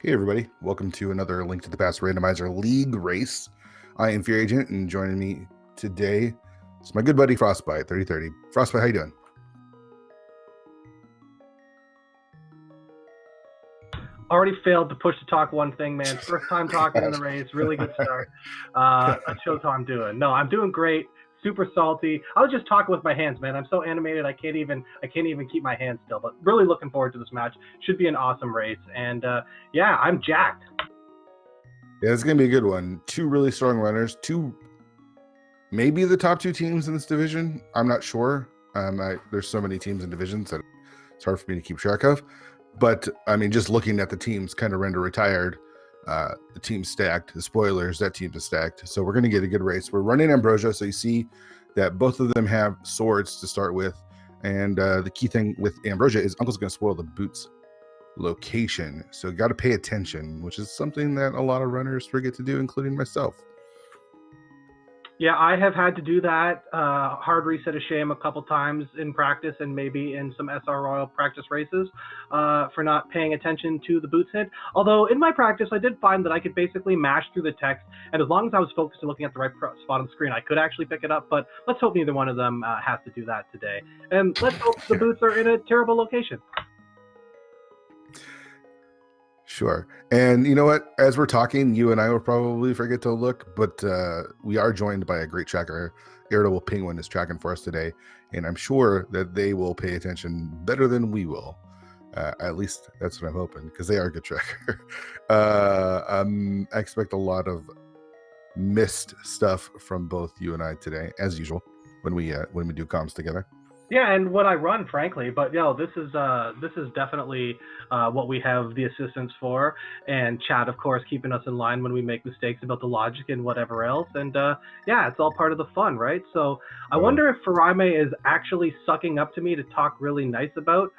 Hey everybody, welcome to another Link to the Past Randomizer League race. I am Fear Agent, and joining me today is my good buddy Frostbite 3030. Frostbite, how you doing? Already failed to push to talk one thing, man. First time talking in the race, really good start. That shows how I'm doing. No, I'm doing great. Super salty. I was just talking with my hands, man. I'm so animated I can't even keep my hands still. But really looking forward to this match. Should be an awesome race. And yeah, I'm jacked. Yeah, it's going to be a good one. Two really strong runners, maybe the top two teams in this division. I'm not sure. There's so many teams and divisions that it's hard for me to keep track of. But I mean, just looking at the teams, kind of render retired. The team's stacked. The spoilers, that team is stacked. So we're going to get a good race. We're running Ambrosia, so you see that both of them have swords to start with. And the key thing with Ambrosia is Uncle's going to spoil the boots location. So you got to pay attention, which is something that a lot of runners forget to do, including myself. Yeah, I have had to do that hard reset of shame a couple times in practice and maybe in some SR Royal practice races for not paying attention to the boots hint. Although in my practice, I did find that I could basically mash through the text, and as long as I was focused and looking at the right spot on the screen, I could actually pick it up. But let's hope neither one of them has to do that today. And let's hope the boots are in a terrible location. Sure. And you know what? As we're talking, you and I will probably forget to look, but we are joined by a great tracker. Irritable Penguin is tracking for us today, and I'm sure that they will pay attention better than we will. At least that's what I'm hoping, because they are a good tracker. I expect a lot of missed stuff from both you and I today, as usual, when we do comms together. Yeah, and when I run, frankly, but this is definitely what we have the assistants for, and chat, of course, keeping us in line when we make mistakes about the logic and whatever else, and yeah, it's all part of the fun, right? So I wonder if Furaime is actually sucking up to me to talk really nice about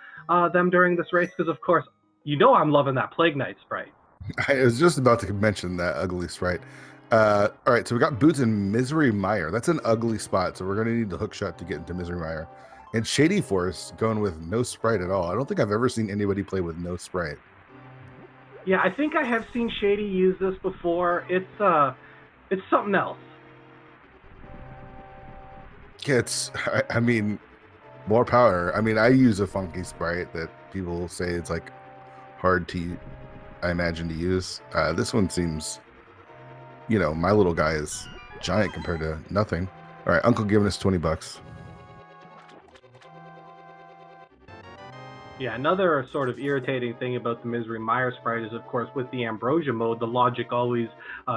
them during this race, because of course, I'm loving that Plague Knight sprite. I was just about to mention that ugly sprite. All right, so we got Boots and Misery Mire. That's an ugly spot, so we're going to need the hook shot to get into Misery Mire. And shadyforce going with no sprite at all. I don't think I've ever seen anybody play with no sprite. Yeah, I think I have seen Shady use this before. It's something else. I mean, more power. I mean, I use a funky sprite that people say it's like hard to, I imagine, to use. This one seems, my little guy is giant compared to nothing. All right, Uncle giving us $20. Yeah, another sort of irritating thing about the Misery Mire sprite is, of course, with the Ambrosia mode, the logic always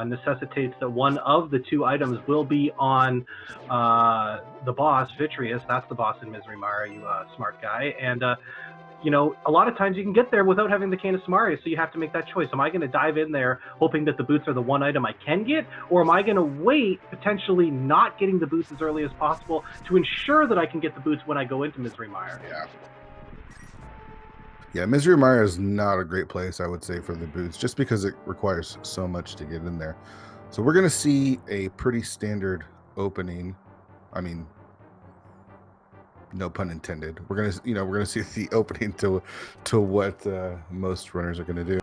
necessitates that one of the two items will be on the boss, Vitreous. That's the boss in Misery Mire, you smart guy. And, a lot of times you can get there without having the Cane of Samaria, so you have to make that choice. Am I going to dive in there hoping that the boots are the one item I can get, or am I going to wait, potentially not getting the boots as early as possible to ensure that I can get the boots when I go into Misery Mire? Yeah, Misery Mire is not a great place, I would say, for the boots, just because it requires so much to get in there. So we're going to see a pretty standard opening. I mean, no pun intended. We're gonna see the opening to what most runners are going to do.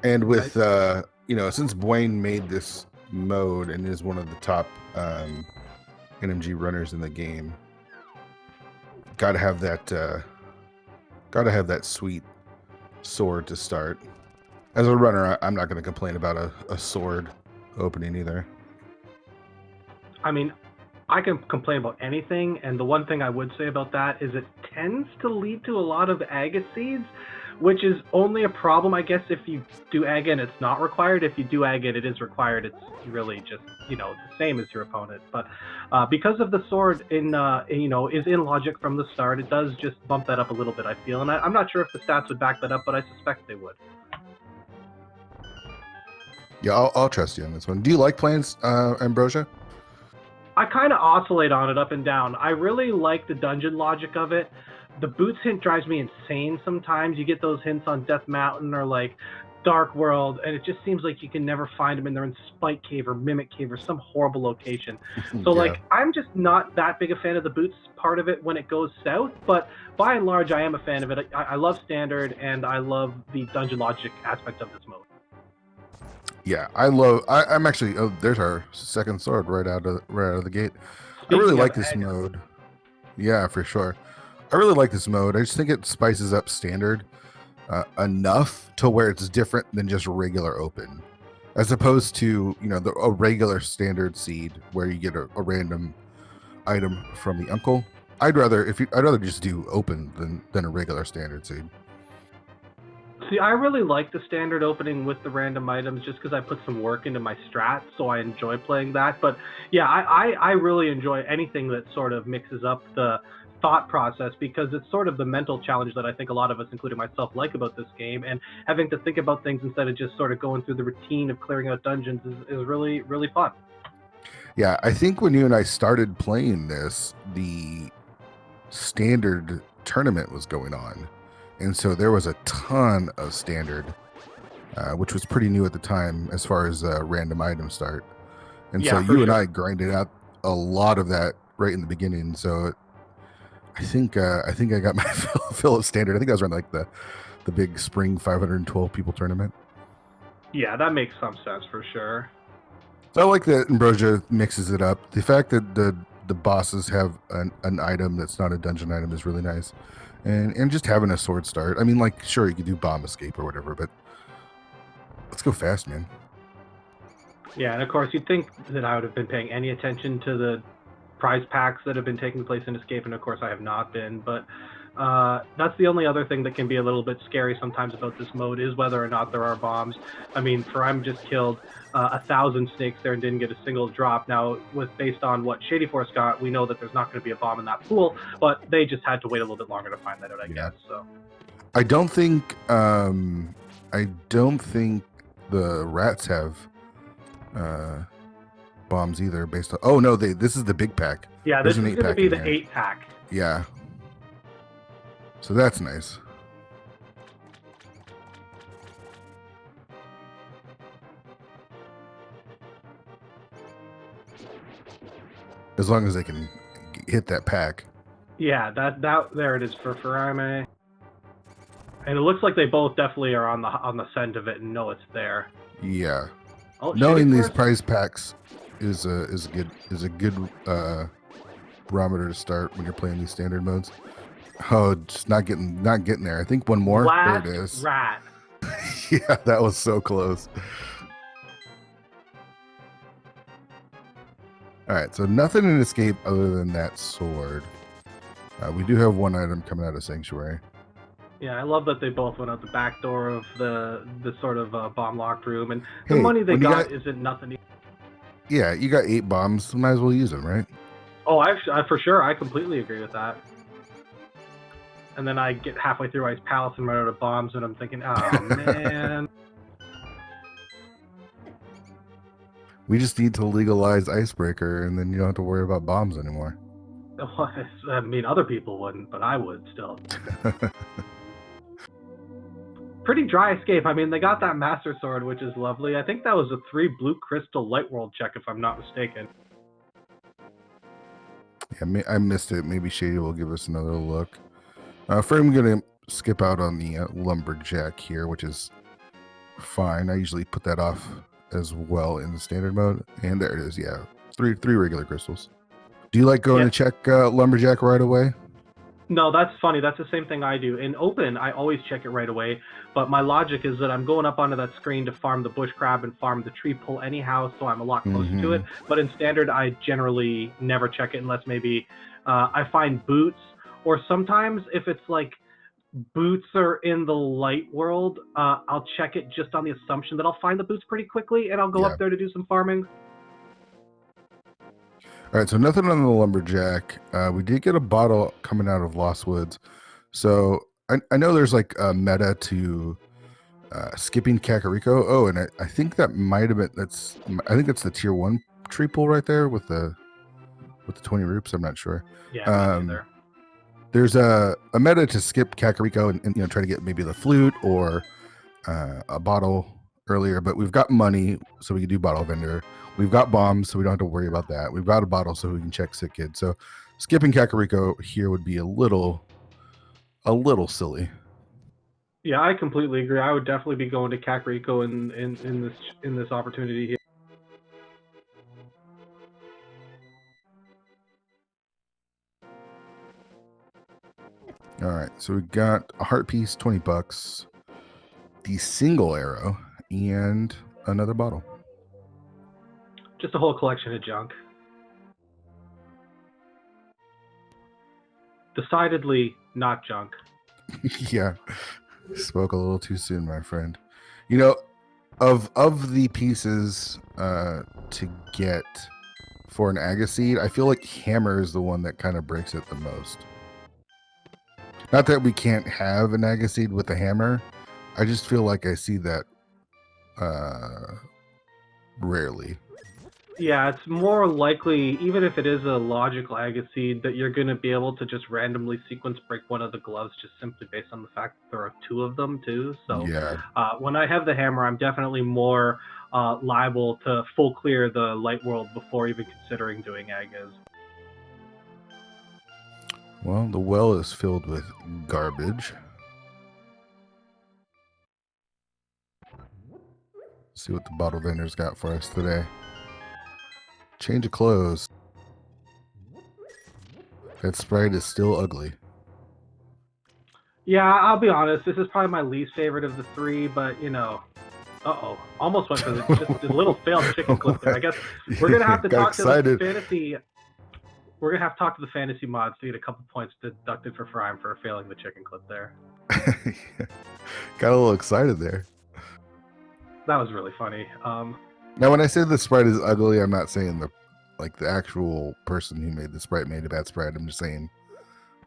And with since Bwayne made this mode and is one of the top NMG runners in the game, gotta have that sweet sword to start. As a runner, I'm not going to complain about a sword opening either. I mean, I can complain about anything, and the one thing I would say about that is it tends to lead to a lot of Aga seeds, which is only a problem, I guess, if you do Aga and it's not required. If you do Aga and it is required, it's really just, the same as your opponent. But because of the sword is in logic from the start, it does just bump that up a little bit, I feel. And I'm not sure if the stats would back that up, but I suspect they would. Yeah, I'll trust you on this one. Do you like playing Ambrosia? I kind of oscillate on it up and down. I really like the dungeon logic of it. The boots hint drives me insane sometimes. You get those hints on Death Mountain or like Dark World, and it just seems like you can never find them, and they're in Spike Cave or Mimic Cave or some horrible location. So like, I'm just not that big a fan of the boots part of it when it goes south, but by and large, I am a fan of it. I love standard, and I love the dungeon logic aspect of this mode. Yeah, I'm actually. Oh, there's our second sword right out of the gate. I really like this mode. Yeah, for sure. I really like this mode. I just think it spices up standard enough to where it's different than just regular open, as opposed to a regular standard seed where you get a random item from the uncle. I'd rather just do open than a regular standard seed. See, I really like the standard opening with the random items just because I put some work into my strats, so I enjoy playing that. But yeah, I really enjoy anything that sort of mixes up the thought process, because it's sort of the mental challenge that I think a lot of us, including myself, like about this game, and having to think about things instead of just sort of going through the routine of clearing out dungeons is really, really fun. Yeah, I think when you and I started playing this, the standard tournament was going on, and so there was a ton of standard, which was pretty new at the time as far as random item start. And so you and I grinded out a lot of that right in the beginning. So I think I got my fill of standard. I think I was around like the big spring 512 people tournament. Yeah, that makes some sense for sure. So I like that Ambrosia mixes it up. The fact that the bosses have an item that's not a dungeon item is really nice. And just having a sword start. I mean, like, sure, you could do bomb escape or whatever, but let's go fast, man. Yeah, and of course, you'd think that I would have been paying any attention to the prize packs that have been taking place in Escape, and of course I have not been, but that's the only other thing that can be a little bit scary sometimes about this mode, is whether or not there are bombs. I mean, Furaime just killed 1,000 snakes there and didn't get a single drop. Now, based on what Shadyforce got, we know that there's not going to be a bomb in that pool, but they just had to wait a little bit longer to find that out, I guess. So I don't think the rats have bombs either, based on... Oh no, this is the big pack. Yeah, this is going to be the 8-pack. Yeah, so that's nice. As long as they can hit that pack. Yeah, that there it is for Furaime. And it looks like they both definitely are on the scent of it and know it's there. Yeah. Oh, knowing these prize packs is a good barometer to start when you're playing these standard modes. Oh, just not getting there. I think one more. Last there it is. Rat. Yeah, that was so close. All right, so nothing in Escape other than that sword. We do have one item coming out of Sanctuary. Yeah, I love that they both went out the back door of the sort of bomb locked room, and the money they got isn't nothing. Yeah, you got 8 bombs. Might as well use them, right? Oh, for sure. I completely agree with that. And then I get halfway through Ice Palace and run out of bombs, and I'm thinking, oh, man. We just need to legalize Icebreaker, and then you don't have to worry about bombs anymore. I mean, other people wouldn't, but I would still. Pretty dry Escape. I mean, they got that Master Sword, which is lovely. I think that was a 3 blue crystal light world check, if I'm not mistaken. Yeah, I missed it. Maybe Shady will give us another look. I'm going to skip out on the Lumberjack here, which is fine. I usually put that off as well in the standard mode. And there it is. Yeah, three regular crystals. Do you like going to check Lumberjack right away? No, that's funny. That's the same thing I do. In open, I always check it right away. But my logic is that I'm going up onto that screen to farm the bush crab and farm the tree pull anyhow, so I'm a lot closer to it. But in standard, I generally never check it unless maybe I find boots, or sometimes if it's like boots are in the light world, I'll check it just on the assumption that I'll find the boots pretty quickly, and I'll go up there to do some farming. All right, so nothing on the Lumberjack. We did get a bottle coming out of Lost Woods. So I know there's like a meta to skipping Kakariko. Oh, and I think that might have been, I think that's the tier 1 tree pull right there with the 20 roops. I'm not sure. Yeah, there's a meta to skip Kakariko and try to get maybe the flute or a bottle earlier, but we've got money, so we can do bottle vendor. We've got bombs, so we don't have to worry about that. We've got a bottle, so we can check sick kid. So skipping Kakariko here would be a little silly. Yeah, I completely agree. I would definitely be going to Kakariko in this opportunity here. All right, so we got a heart piece, $20, the single arrow, and another bottle. Just a whole collection of junk. Decidedly not junk. Yeah, spoke a little too soon, my friend. You know, of the pieces to get for an Agaseed, I feel like hammer is the one that kind of breaks it the most. Not that we can't have an Agaseed with a hammer. I just feel like I see that rarely. Yeah, it's more likely, even if it is a logical Agaseed, that you're going to be able to just randomly sequence break one of the gloves just simply based on the fact that there are two of them too. So yeah, when I have the hammer, I'm definitely more liable to full clear the light world before even considering doing Agas. well, the well is filled with garbage. See what the bottle vendor's got for us today. Change of clothes. That Sprite is still ugly. Yeah, I'll be honest. This is probably my least favorite of the three, but you know, almost went for just a little failed chicken clip there. I guess we're gonna have to talk to the fantasy. We're gonna have to talk to the fantasy mods to get a couple points deducted for Furaime for failing the chicken clip there. Got a little excited there. That was really funny. Now, when I say the Sprite is ugly, I'm not saying the actual person who made the Sprite made a bad Sprite. I'm just saying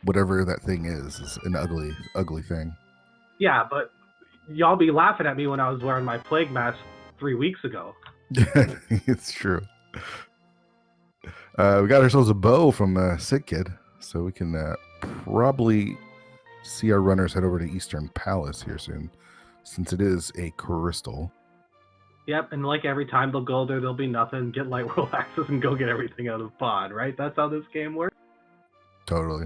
whatever that thing is an ugly thing. Yeah, but y'all be laughing at me when I was wearing my plague mask 3 weeks ago. It's true. We got ourselves a bow from Sick Kid, so we can probably see our runners head over to Eastern Palace here soon, since it is a crystal. Yep, and like every time they'll go there, there'll be nothing. Get light world access and go get everything out of the pod, right? That's how this game works. Totally.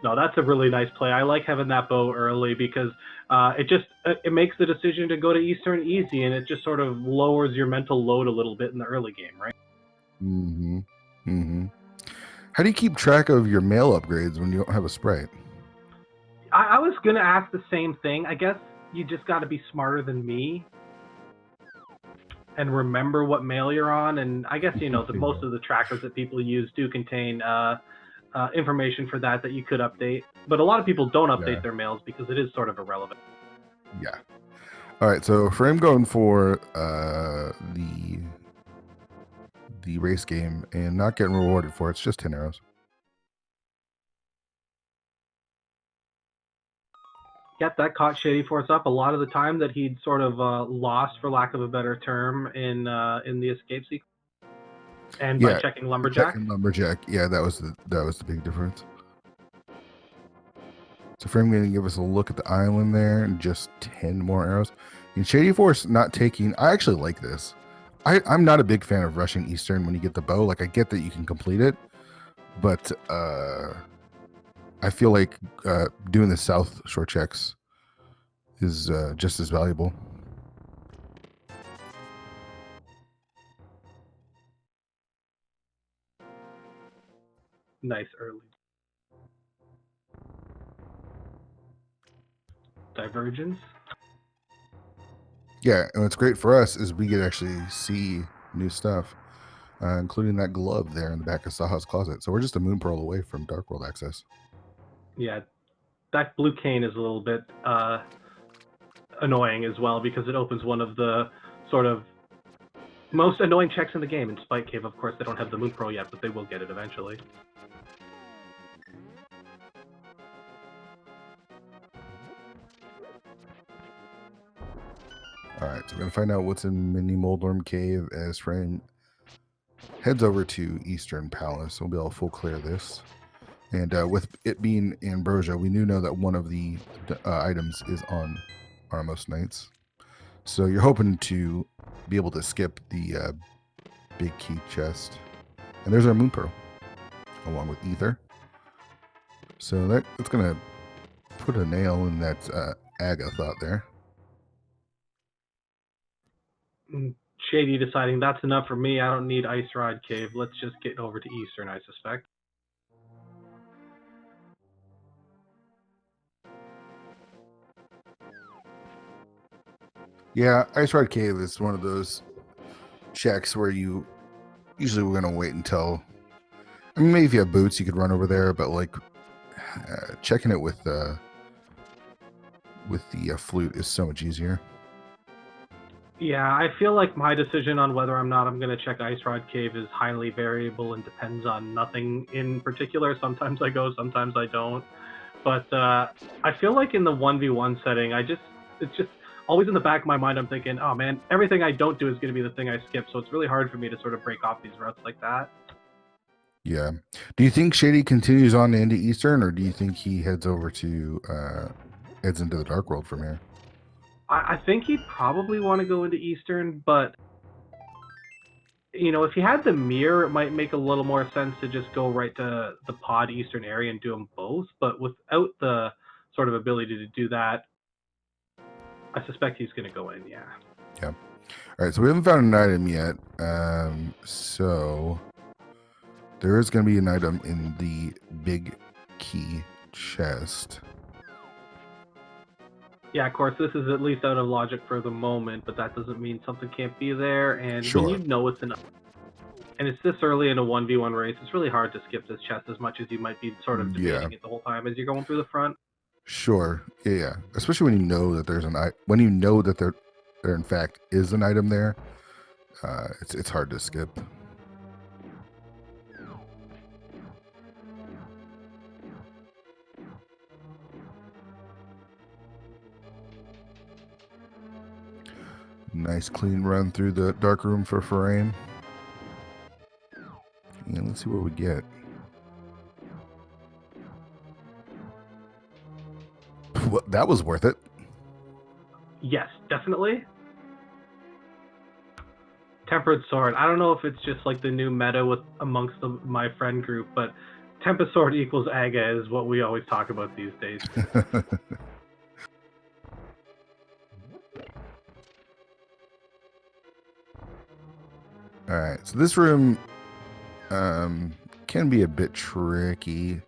No, that's a really nice play. I like having that bow early because it makes the decision to go to Eastern easy, and it just sort of lowers your mental load a little bit in the early game, right? Mm-hmm. Mm-hmm. How do you keep track of your mail upgrades when you don't have a Sprite? I was gonna ask the same thing. I guess you just got to be smarter than me and remember what mail you're on. And I guess most of the trackers that people use do contain information for that you could update. But a lot of people don't update their mails because it is sort of irrelevant. Yeah. All right. So Furaime going for the race game and not getting rewarded for it. It's just 10 arrows. Yep, that caught shadyforce up a lot of the time that he'd sort of lost, for lack of a better term, in the escape sequence. And by checking lumberjack. Yeah, that was the big difference. So Furaime going to give us a look at the island there and just 10 more arrows. And shadyforce not taking. I actually like this. I'm not a big fan of rushing Eastern when you get the bow. Like, I get that you can complete it, but I feel like doing the South Shore checks is just as valuable. Nice early divergence. Yeah, and what's great for us is we get to actually see new stuff, including that glove there in the back of Saha's closet. So we're just a moon pearl away from Dark World access. Yeah, that blue cane is a little bit annoying as well because it opens one of the sort of most annoying checks in the game. In Spike Cave, of course, they don't have the moon pearl yet, but they will get it eventually. All right, so we're going to find out what's in Mini Moldworm Cave as Furaime heads over to Eastern Palace. We'll be able to full clear this. And with it being Ambrosia, we do know that one of the items is on Armos Knights. So you're hoping to be able to skip the big key chest. And there's our Moon Pearl, along with Ether. So that's going to put a nail in that Aga thought there. Shady deciding that's enough for me. I don't need Ice Rod Cave. Let's just get over to Eastern, I suspect. Yeah, Ice Rod Cave is one of those checks where you usually we're going to wait until. I mean, maybe if you have boots, you could run over there, but like checking it with the flute is so much easier. Yeah, I feel like my decision on whether or not I'm going to check Ice Rod Cave is highly variable and depends on nothing in particular. Sometimes I go, sometimes I don't. But I feel like in the 1v1 setting, it's just always in the back of my mind, I'm thinking, oh man, everything I don't do is going to be the thing I skip. So it's really hard for me to sort of break off these routes like that. Yeah. Do you think Shady continues on into Eastern, or do you think he heads over to heads into the Dark World from here? I think he'd probably want to go into Eastern, but you know, if he had the mirror, it might make a little more sense to just go right to the pod Eastern area and do them both. But without the sort of ability to do that, I suspect he's going to go in. Yeah. Yeah. All right. So we haven't found an item yet. So there is going to be an item in the big key chest. Yeah, of course, this is at least out of logic for the moment, but that doesn't mean something can't be there. And Sure. when you know it's an, and it's this early in a 1v1 race, it's really hard to skip this chest as much as you might be sort of debating it the whole time as you're going through the front. Sure. Yeah. Especially when you know that there's there in fact is an item there. It's hard to skip. Nice clean run through the dark room for Furaime. Yeah, let's see what we get. Well, that was worth it. Yes, definitely. Tempered Sword. I don't know if it's just like the new meta amongst my friend group, but Tempest Sword equals Aga is what we always talk about these days. All right, so this room can be a bit tricky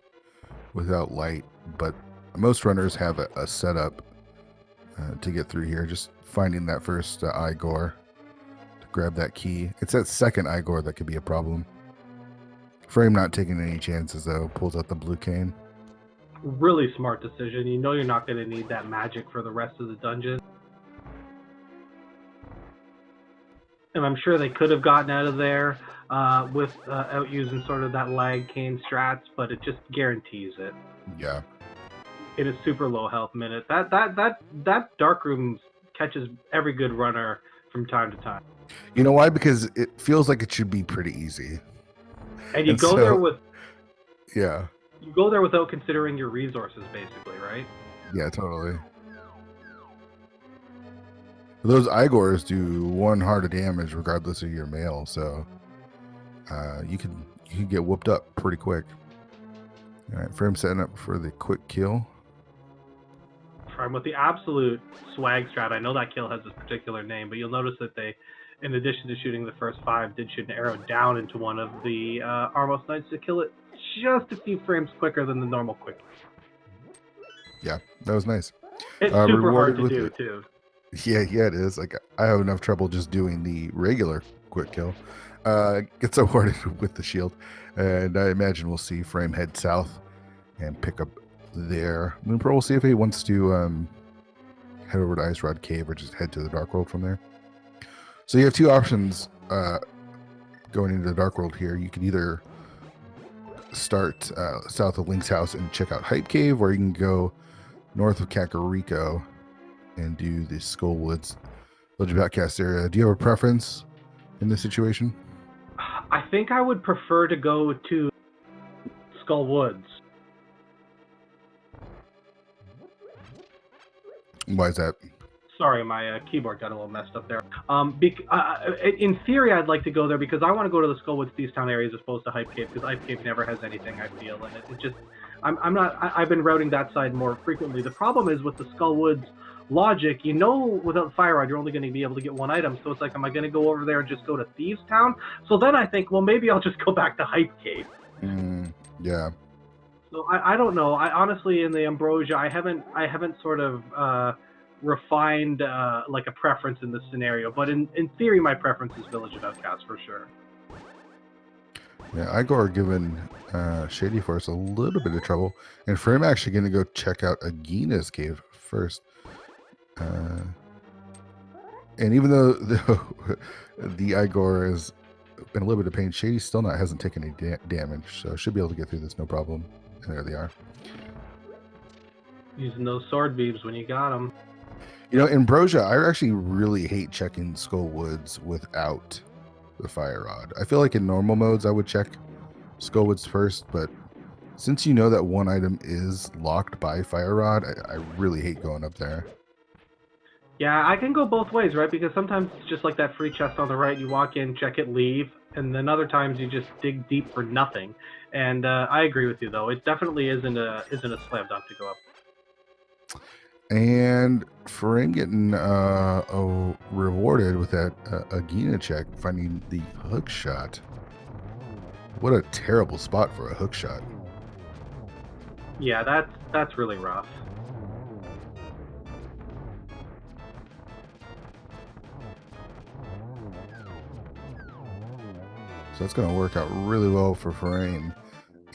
without light, but most runners have a setup to get through here. Just finding that first Igor to grab that key. It's that second Igor that could be a problem. Furaime not taking any chances though, pulls out the blue cane. Really smart decision. You know you're not going to need that magic for the rest of the dungeon. And I'm sure they could have gotten out of there without using sort of that lag cane strats, but it just guarantees it. Yeah. In a super low health minute. That dark room catches every good runner from time to time. You know why? Because it feels like it should be pretty easy. And you go there with you go there without considering your resources, basically, right? Yeah, totally. Those Igors do 1 heart of damage regardless of your mail, so you can get whooped up pretty quick. All right, Furaime setting up for the quick kill. Furaime with the absolute swag strat. I know that kill has this particular name, but you'll notice that they, in addition to shooting the first 5, did shoot an arrow down into one of the Armos Knights to kill it just a few frames quicker than the normal quick. Yeah, that was nice. It's super hard to do, too. Yeah, it is. Like, I have enough trouble just doing the regular quick kill. Gets awarded with the shield. And I imagine we'll see Furaime head south and pick up there. Moon Pearl, we'll see if he wants to head over to Ice Rod Cave or just head to the Dark World from there. So you have 2 options going into the Dark World here. You can either start south of Link's house and check out Hype Cave, or you can go north of Kakariko and do the Skull Woods Village of Outcast area. Do you have a preference in this situation? I think I would prefer to go to Skull Woods. Why is that? Sorry, my keyboard got a little messed up there. In theory, I'd like to go there because I want to go to the Skullwoods Thievestown area as opposed to Hype Cave, because Hype Cave never has anything, I feel, and it just I'm not. I've been routing that side more frequently. The problem is with the Skullwoods logic, you know, without Fire Rod, you're only going to be able to get one item. So it's like, am I going to go over there and just go to Thievestown? So then I think, well, maybe I'll just go back to Hype Cave. Yeah. So I don't know. I honestly, in the Ambrosia, I haven't sort of refined like a preference in this scenario. But in theory, my preference is Village of Outcasts for sure. Yeah, Igor giving Shadyforce a little bit of trouble, and Furaime actually going to go check out Agina's cave first. And even though the Igor has been a little bit of pain, Shady still hasn't taken any damage, so should be able to get through this no problem. And there they are. Using those sword beams when you got them. You know, Ambrosia, I actually really hate checking Skullwoods without the Fire Rod. I feel like in normal modes I would check Skullwoods first, but since you know that one item is locked by Fire Rod, I really hate going up there. Yeah, I can go both ways, right? Because sometimes it's just like that free chest on the right. You walk in, check it, leave, and then other times you just dig deep for nothing. And I agree with you, though. It definitely isn't a slam dunk to go up. And Furaime getting rewarded with that Agina check, finding the hook shot. What a terrible spot for a hook shot. Yeah, that's really rough. So it's going to work out really well for Furaime.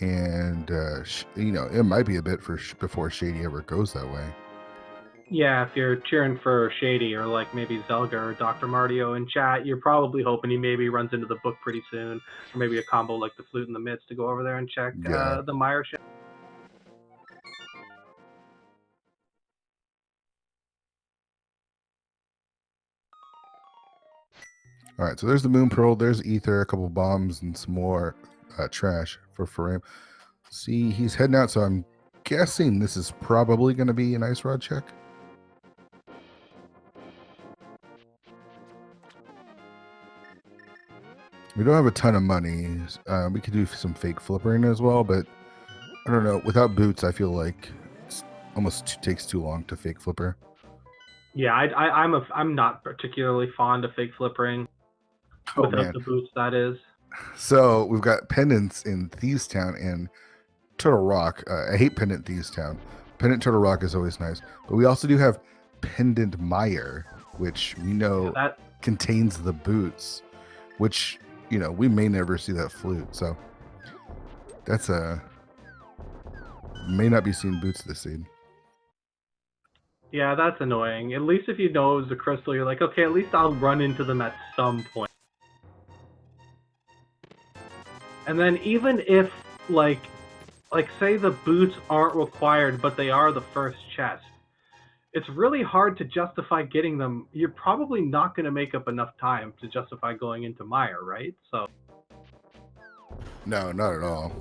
And, you know, it might be a bit before Shady ever goes that way. Yeah, if you're cheering for Shady or like maybe Zelda or Dr. Mardio in chat, you're probably hoping he maybe runs into the book pretty soon. Or maybe a combo like the Flute in the Midst to go over there and check the Meyer ship. All right, so there's the Moon Pearl, there's Ether, a couple bombs, and some more trash for Furaime. See, he's heading out, so I'm guessing this is probably going to be an Ice Rod check. We don't have a ton of money. We could do some fake flippering as well, but I don't know. Without boots, I feel like it almost takes too long to fake flipper. Yeah, I'm not particularly fond of fake flippering. Without the boots, that is. So we've got pendants in Thievestown and Turtle Rock. I hate pendant Thievestown. Pendant Turtle Rock is always nice, but we also do have pendant Meyer, which we know contains the boots, which, you know, we may never see that flute. So that's may not be seeing boots this seed. Yeah, that's annoying. At least if you know it was a crystal, you're like, okay, at least I'll run into them at some point. And then even if, like say the boots aren't required, but they are the first chest, it's really hard to justify getting them. You're probably not going to make up enough time to justify going into Meyer, right? So. No, not at all.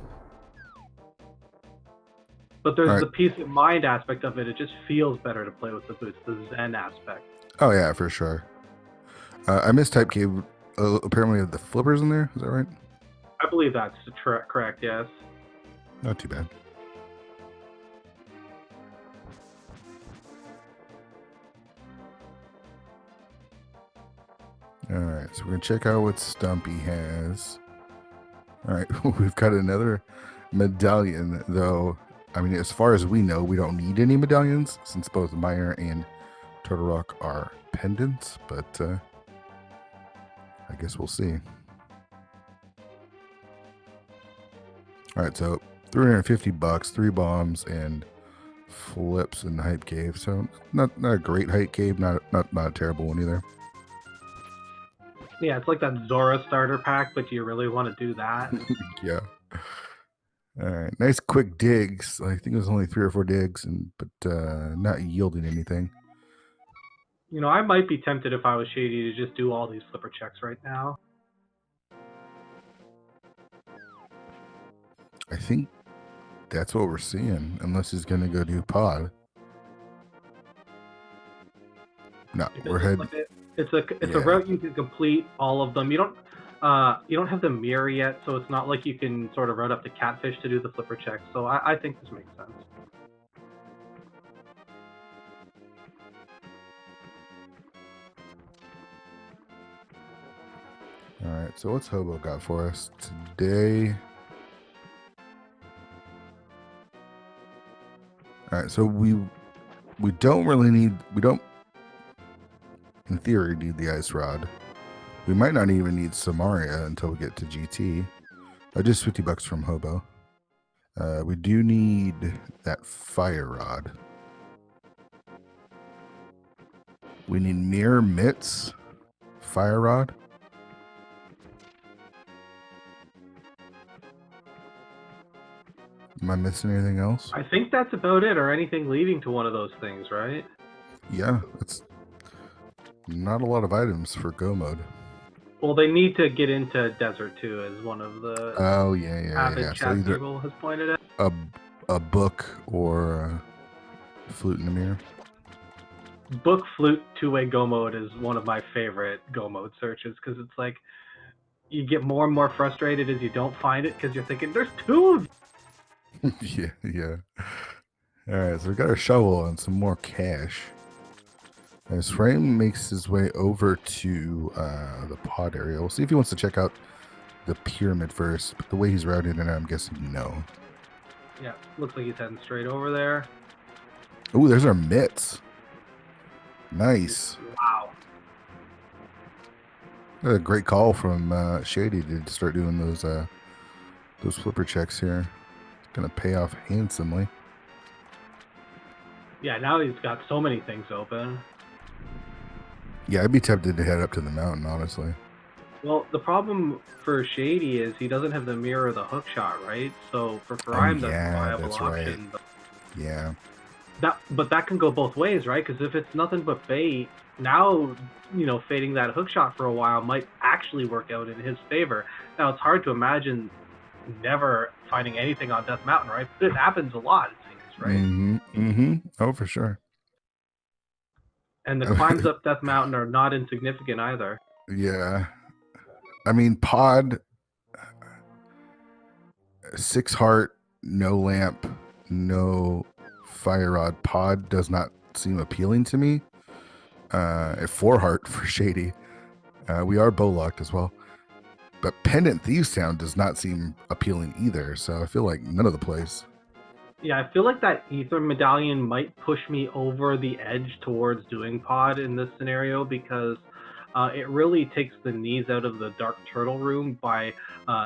But there's the peace of mind aspect of it. It just feels better to play with the boots, the Zen aspect. Oh, yeah, for sure. I missed Type Cave. Apparently, the flippers in there. Is that right? I believe that's correct, yes. Not too bad. All right, so we're going to check out what Stumpy has. All right, we've got another medallion, though. I mean, as far as we know, we don't need any medallions since both Meyer and Turtle Rock are pendants, but I guess we'll see. All right, so $350, 3 bombs, and flips in the Hype Cave. So not a great Hype Cave, not a terrible one either. Yeah, it's like that Zora starter pack, but do you really want to do that? Yeah. All right, nice quick digs. I think it was only 3 or 4 digs, but not yielding anything. You know, I might be tempted if I was Shady to just do all these flipper checks right now. I think that's what we're seeing, unless he's going to go do pod. No, Because we're heading. it's a route you can complete all of them. You don't have the mirror yet, so it's not like you can sort of route up to Catfish to do the flipper check. So I think this makes sense. All right, so what's Hobo got for us today? All right, so we don't really need, in theory, need the ice rod. We might not even need Samaria until we get to GT. Just $50 from Hobo. We do need that fire rod. We need mirror mitts, fire rod. Am I missing anything else? I think that's about it, or anything leading to one of those things, right? Yeah, it's not a lot of items for go mode. Well, they need to get into desert too, as one of the avid chat So either people has pointed out. a book or a flute in the mirror. Book flute two-way go mode is one of my favorite go mode searches because it's like you get more and more frustrated as you don't find it because you're thinking there's two of you. yeah. All right, so we got our shovel and some more cash. As Furaime makes his way over to the pod area, we'll see if he wants to check out the pyramid first. But the way he's routed in, I'm guessing no. Yeah, looks like he's heading straight over there. Ooh, there's our mitts. Nice. Wow. A great call from Shady to start doing those flipper checks here. It's gonna pay off handsomely. Yeah, now he's got so many things open. Yeah, I'd be tempted to head up to the mountain, honestly. Well, the problem for Shady is he doesn't have the mirror or the hook shot, right? So for Furaime, that's a viable option. Right. Yeah. But that can go both ways, right? Because if it's nothing but bait, now, fading that hook shot for a while might actually work out in his favor. Now, it's hard to imagine never finding anything on Death Mountain, right? But it happens a lot, it seems, right? Mm-hmm. Oh, for sure. And the climbs up Death Mountain are not insignificant either. Yeah. I mean, pod, 6 heart, no lamp, no fire rod. Pod does not seem appealing to me. At 4 heart for Shady. We are bow locked as well. But Pendant Thieves Town does not seem appealing either. So I feel like none of the plays. Yeah, I feel like that Ether Medallion might push me over the edge towards doing pod in this scenario because it really takes the knees out of the Dark Turtle room by,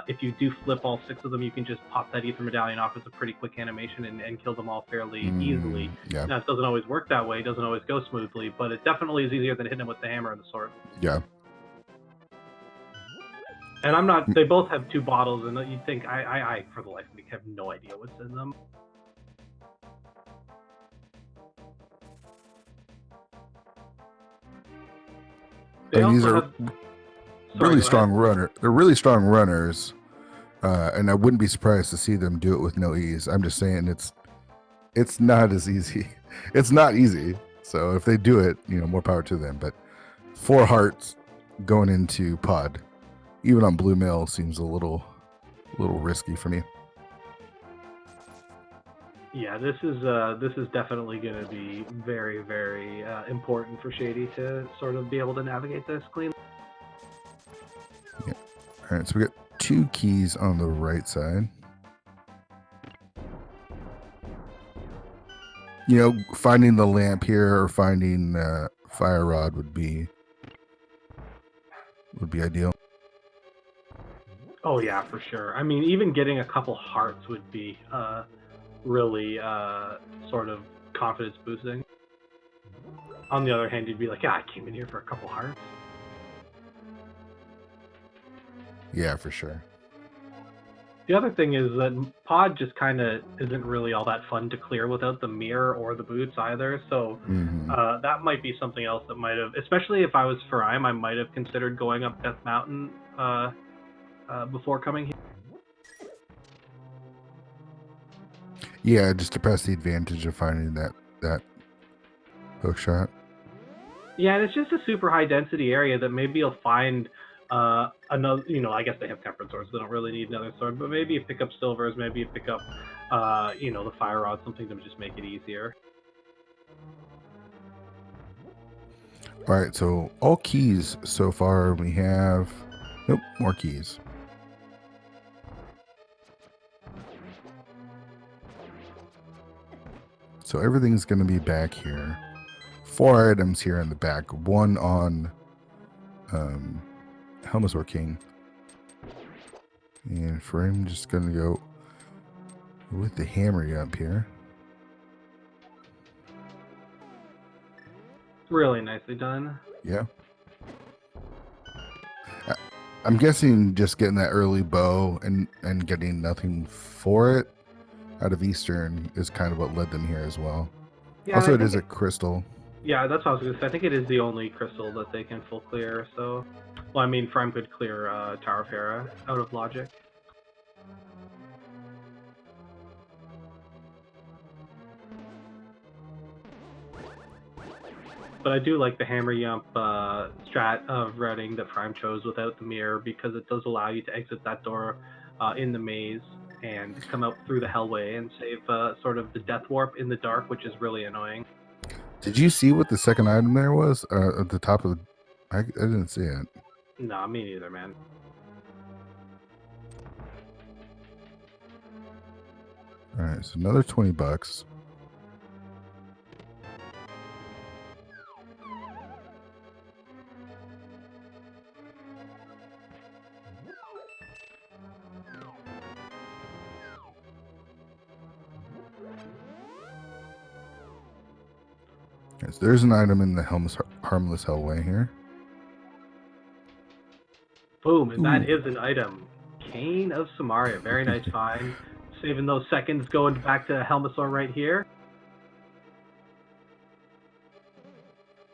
if you do flip all 6 of them, you can just pop that Ether Medallion off as a pretty quick animation and kill them all fairly easily. Yeah. Now, it doesn't always work that way, it doesn't always go smoothly, but it definitely is easier than hitting them with the hammer and the sword. Yeah. And I'm not, they both have 2 bottles, and you'd think, I for the life of me, have no idea what's in them. And these are really strong runner. They're really strong runners, and I wouldn't be surprised to see them do it with no ease. I'm just saying it's not as easy. It's not easy. So if they do it, more power to them. But 4 hearts going into pod, even on blue mail, seems a little risky for me. Yeah, this is definitely going to be very, very important for Shady to sort of be able to navigate this cleanly. Yeah. All right, so we got 2 keys on the right side. Finding the lamp here or finding fire rod would be ideal. Oh yeah, for sure. I mean, even getting a couple hearts would be really sort of confidence boosting. On the other hand, you'd be like, I came in here for a couple hearts. Yeah, for sure. The other thing is that pod just kind of isn't really all that fun to clear without the mirror or the boots either. So that might be something else that might have, especially if I was Furaime, I might have considered going up Death Mountain before coming here. Yeah, just to press the advantage of finding that hook shot. Yeah, and it's just a super high density area that maybe you'll find another. I guess they have temperate swords, so they don't really need another sword. But maybe you pick up silvers, maybe you pick up, the fire rod, something to just make it easier. All right, so all keys so far we have. Nope, more keys. So everything's going to be back here. 4 items here in the back. 1 on Helmasaur King. And Furaime just going to go with the hammer up here. Really nicely done. Yeah. I'm guessing just getting that early bow and getting nothing for it out of Eastern is kind of what led them here as well. Yeah, Also, it is a crystal. Yeah, that's what I was going to say. I think it is the only crystal that they can full clear. So, well, I mean, Furaime could clear Tower of Hera out of logic. But I do like the hammer yump strat of routing that Furaime chose without the mirror, because it does allow you to exit that door in the maze and come out through the hellway and save sort of the death warp in the dark, which is really annoying. Did you see what the second item there was at the top of the... I didn't see it. Nah, me neither, man. All right, so another $20. Okay, so there's an item in the Harmless Hellway here. Boom, and that is an item. Cane of Samaria, very nice find. Saving those seconds, going back to Helmasaur right here.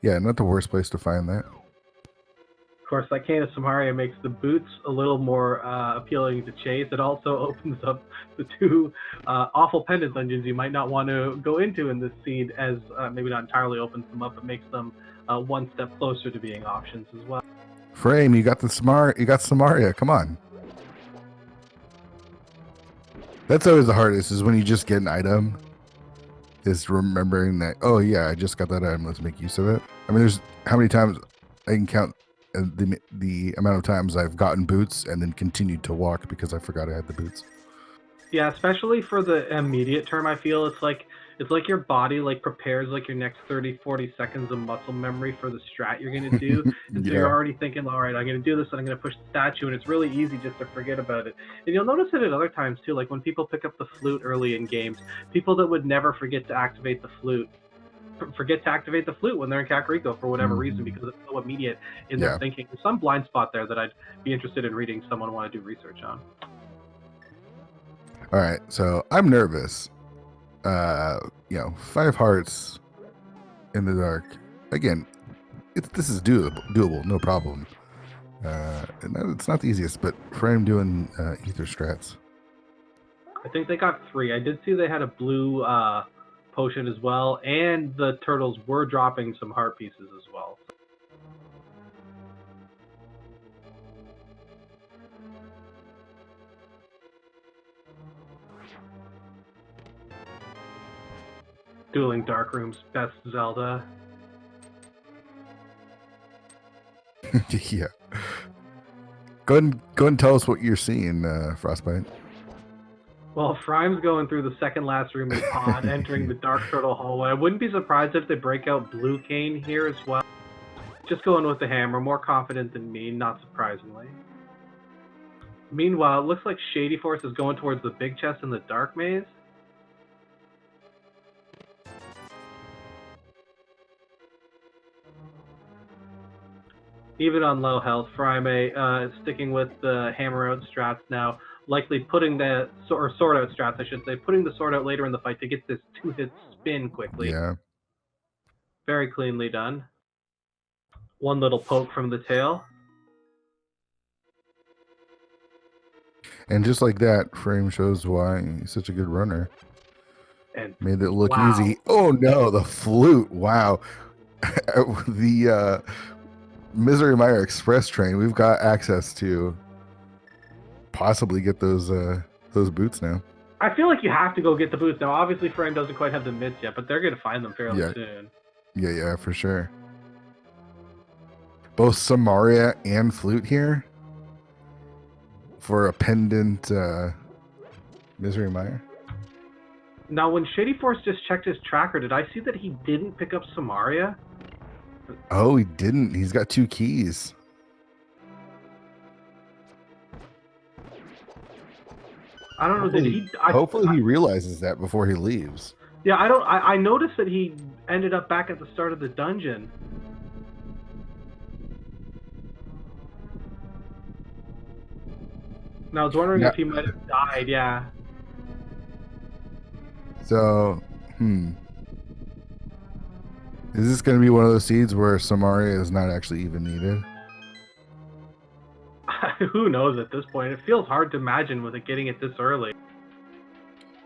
Yeah, not the worst place to find that. Of course, that Cane of Samaria makes the boots a little more appealing to chase. It also opens up the 2 awful pendant dungeons you might not want to go into in this seed, as maybe not entirely opens them up, but makes them one step closer to being options as well. Furaime, you got Samaria. Come on. That's always the hardest, is when you just get an item, is remembering that, oh yeah, I just got that item, let's make use of it. I mean, there's how many times I can count the amount of times I've gotten boots and then continued to walk because I forgot I had the boots. Yeah, especially for the immediate term, I feel it's like your body prepares your next 30-40 seconds of muscle memory for the strat you're going to do. And so you're already thinking, all right, I'm going to do this and I'm going to push the statue, and it's really easy just to forget about it. And you'll notice it at other times too, like when people pick up the flute early in games, people that would never forget to activate the flute when they're in Kakariko for whatever reason, because it's so immediate in their thinking. There's some blind spot there that I'd be interested in reading someone want to do research on. All right, so I'm nervous. 5 hearts in the dark. Again, this is doable, no problem. And it's not the easiest, but Furaime doing ether strats. I think they got 3. I did see they had a blue potion as well, and the turtles were dropping some heart pieces as well. Dueling Dark Rooms, best Zelda. Yeah. Go and tell us what you're seeing, Frostbite. Well, Furaime's going through the second last room in Pod, entering the Dark Turtle hallway. I wouldn't be surprised if they break out Blue Cane here as well. Just going with the hammer, more confident than me, not surprisingly. Meanwhile, it looks like Shadyforce is going towards the big chest in the Dark Maze. Even on low health, Furaime sticking with the hammer out strats now, likely putting the sword out strats, I should say, putting the sword out later in the fight to get this 2-hit spin quickly. Yeah. Very cleanly done. One little poke from the tail. And just like that, Furaime shows why he's such a good runner. And made it look easy. Oh no, the flute! Wow. the Misery Mire Express train, we've got access to possibly get those boots now. I feel like you have to go get the boots now. Obviously, Furaime doesn't quite have the mitts yet, but they're going to find them fairly soon. Yeah, for sure. Both Samaria and Flute here for a pendant Misery Mire. Now, when shadyforce just checked his tracker, did I see that he didn't pick up Samaria? Oh, he didn't. He's got 2 keys. I don't know. Did he? Hopefully, he realizes that before he leaves. Yeah, I don't. I noticed that he ended up back at the start of the dungeon. And I was wondering if he might have died. Yeah. So, is this going to be one of those seeds where Samaria is not actually even needed? Who knows at this point? It feels hard to imagine with it getting it this early.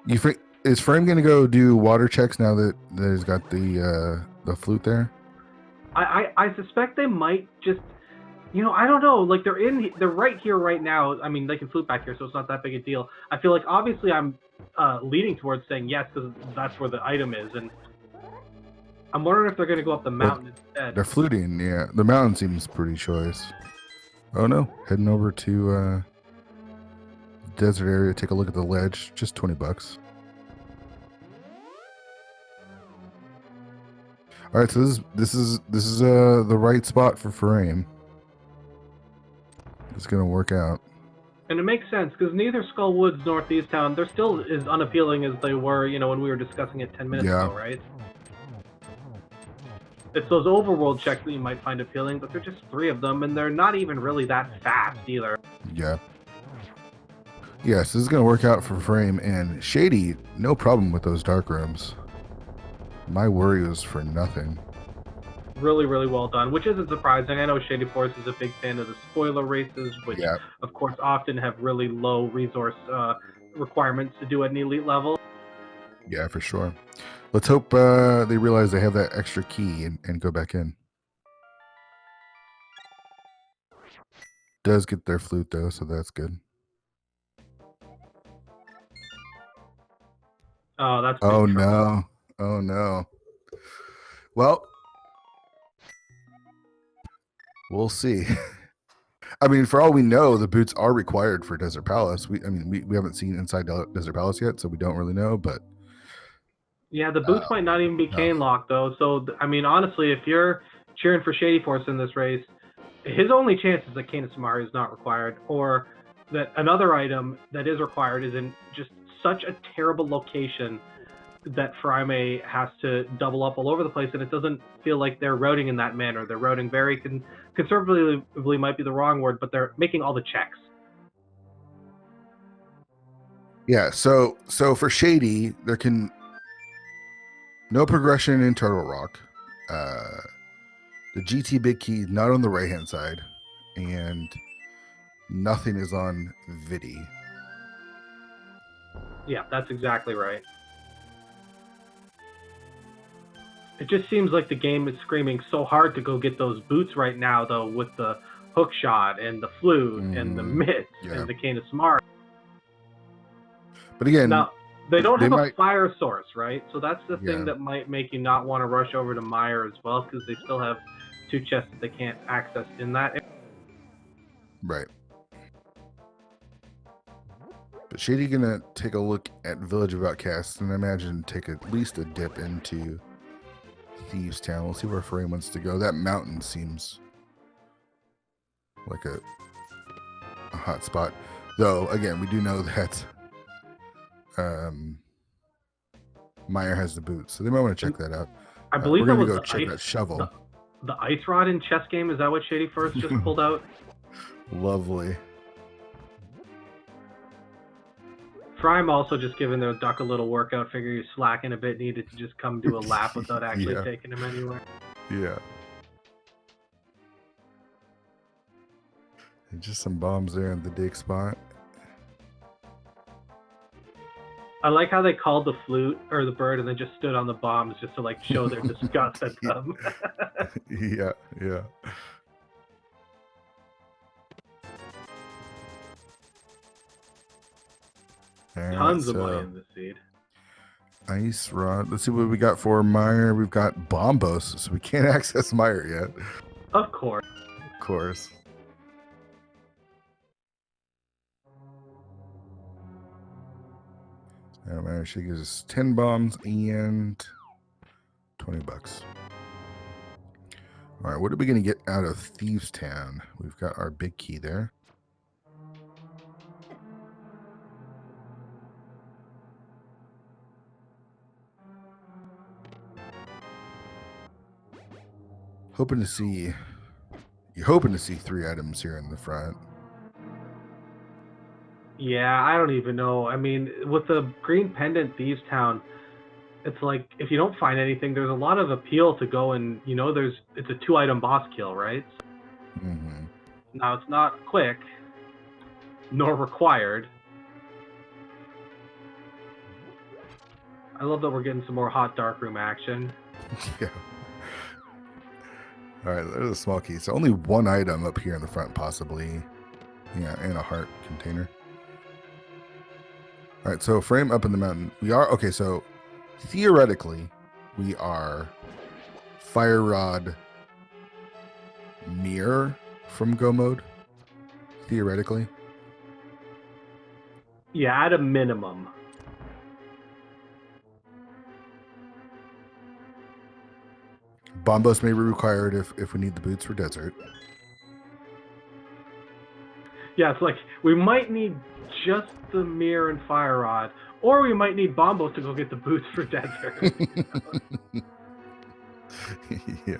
You think is Furaime going to go do water checks now that he's got the flute there? I suspect they might just, I don't know. Like they're right here right now. I mean, they can flute back here, so it's not that big a deal. I feel like obviously I'm leaning towards saying yes because that's where the item is, and I'm wondering if they're going to go up the mountain instead. They're fluting, yeah. The mountain seems pretty choice. Oh no, heading over to desert area, take a look at the ledge. Just $20. All right, so this is the right spot for Furaime. It's gonna work out. And it makes sense because neither Skull Woods nor Thieves Town, they're still as unappealing as they were, when we were discussing it 10 minutes ago, right? It's those overworld checks that you might find appealing, but they're just 3 of them, and they're not even really that fast either. Yeah. Yes, this is going to work out for Furaime, and Shady, no problem with those dark rooms. My worry was for nothing. Really, really well done, which isn't surprising. I know shadyforce is a big fan of the spoiler races, which, of course, often have really low resource requirements to do at an elite level. Yeah, for sure. Let's hope they realize they have that extra key and go back in. Does get their flute, though, so that's good. Oh, that's Oh, no. Oh, no. Well, we'll see. I mean, for all we know, the boots are required for Desert Palace. We haven't seen inside Desert Palace yet, so we don't really know, but... Yeah, the boots might not even be cane locked, though. So, I mean, honestly, if you're cheering for shadyforce in this race, his only chance is that Cane of Samaria is not required, or that another item that is required is in just such a terrible location that Furaime has to double up all over the place, and it doesn't feel like they're routing in that manner. They're routing very conservatively, might be the wrong word, but they're making all the checks. Yeah, so for Shady, there can... No progression in Turtle Rock. The GT Big Key not on the right-hand side, and nothing is on Vidi. Yeah, that's exactly right. It just seems like the game is screaming so hard to go get those boots right now, though, with the hook shot and the flute and the mitts and the Cane of Samaria. But again... Now, they don't have a fire source, right? So that's the thing that might make you not want to rush over to Mire as well, because they still have 2 chests that they can't access in that area. Right. But Shady gonna take a look at Village of Outcasts, and I imagine take at least a dip into Thieves Town. We'll see where Furaime wants to go. That mountain seems like a hot spot. Though, again, we do know that Mire has the boots, so they might want to check that out. I believe we're that gonna was go check that shovel. The ice rod in chess game, is that what shadyforce just pulled out? Lovely. Furaime also just giving their duck a little workout. Figure he's slacking a bit, needed to just come do a lap without actually taking him anywhere. Yeah. And just some bombs there in the dig spot. I like how they called the flute or the bird and then just stood on the bombs just to like show their disgust at them. Yeah, yeah. Tons of money in this seed. Ice Rod. Let's see what we got for Meyer. We've got Bombos, so we can't access Meyer yet. Of course. Of course. Meyer, she gives us 10 bombs and 20 bucks. All right, what are we going to get out of Thieves Town? We've got our big key there. You're hoping to see 3 items here in the front. Yeah, I don't even know. I mean, with the green pendant Thieves Town, it's like if you don't find anything, there's a lot of appeal to go and it's a 2-item boss kill, right? Mm-hmm. Now it's not quick, nor required. I love that we're getting some more hot darkroom action. Yeah. All right, there's a small key. So only 1 item up here in the front, possibly. Yeah, and a heart container. All right, so frame up in the mountain. We are okay. So theoretically, we are Fire Rod mirror from Go Mode. Theoretically. Yeah, at a minimum. Bombos may be required if we need the boots for desert. Yeah, it's like we might need just the mirror and fire rod, or we might need bombos to go get the boots for desert. Yeah.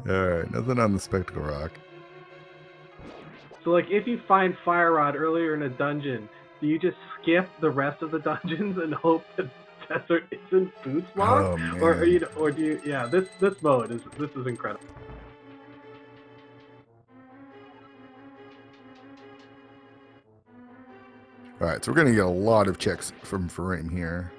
All right, nothing on the Spectacle Rock. So, like, if you find fire rod earlier in a dungeon, do you just skip the rest of the dungeons and hope that desert isn't boots locked? Oh, man. Or do you? Yeah, this mode is incredible. All right, so we're gonna get a lot of checks from Furaime here.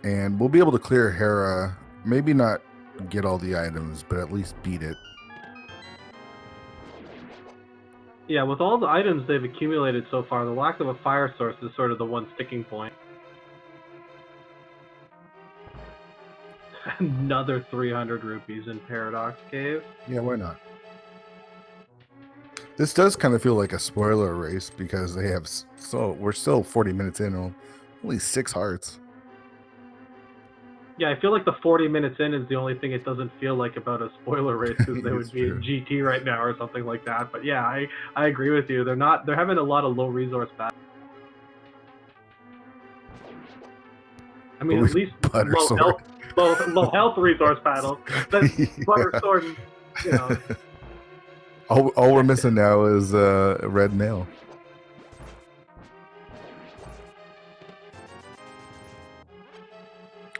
And we'll be able to clear Hera. Maybe not get all the items, but at least beat it. Yeah, with all the items they've accumulated so far, the lack of a fire source is sort of the one sticking point. Another 300 rupees in Paradox Cave. Yeah, why not? This does kind of feel like a spoiler race because they have we're still 40 minutes in and only 6 hearts. Yeah, I feel like the 40 minutes in is the only thing it doesn't feel like about a spoiler race because they would be in GT right now or something like that. But yeah, I agree with you. They're having a lot of low resource battles. I mean, at least low health resource battles. That's butter sword and, you know. All we're missing now is a red mail.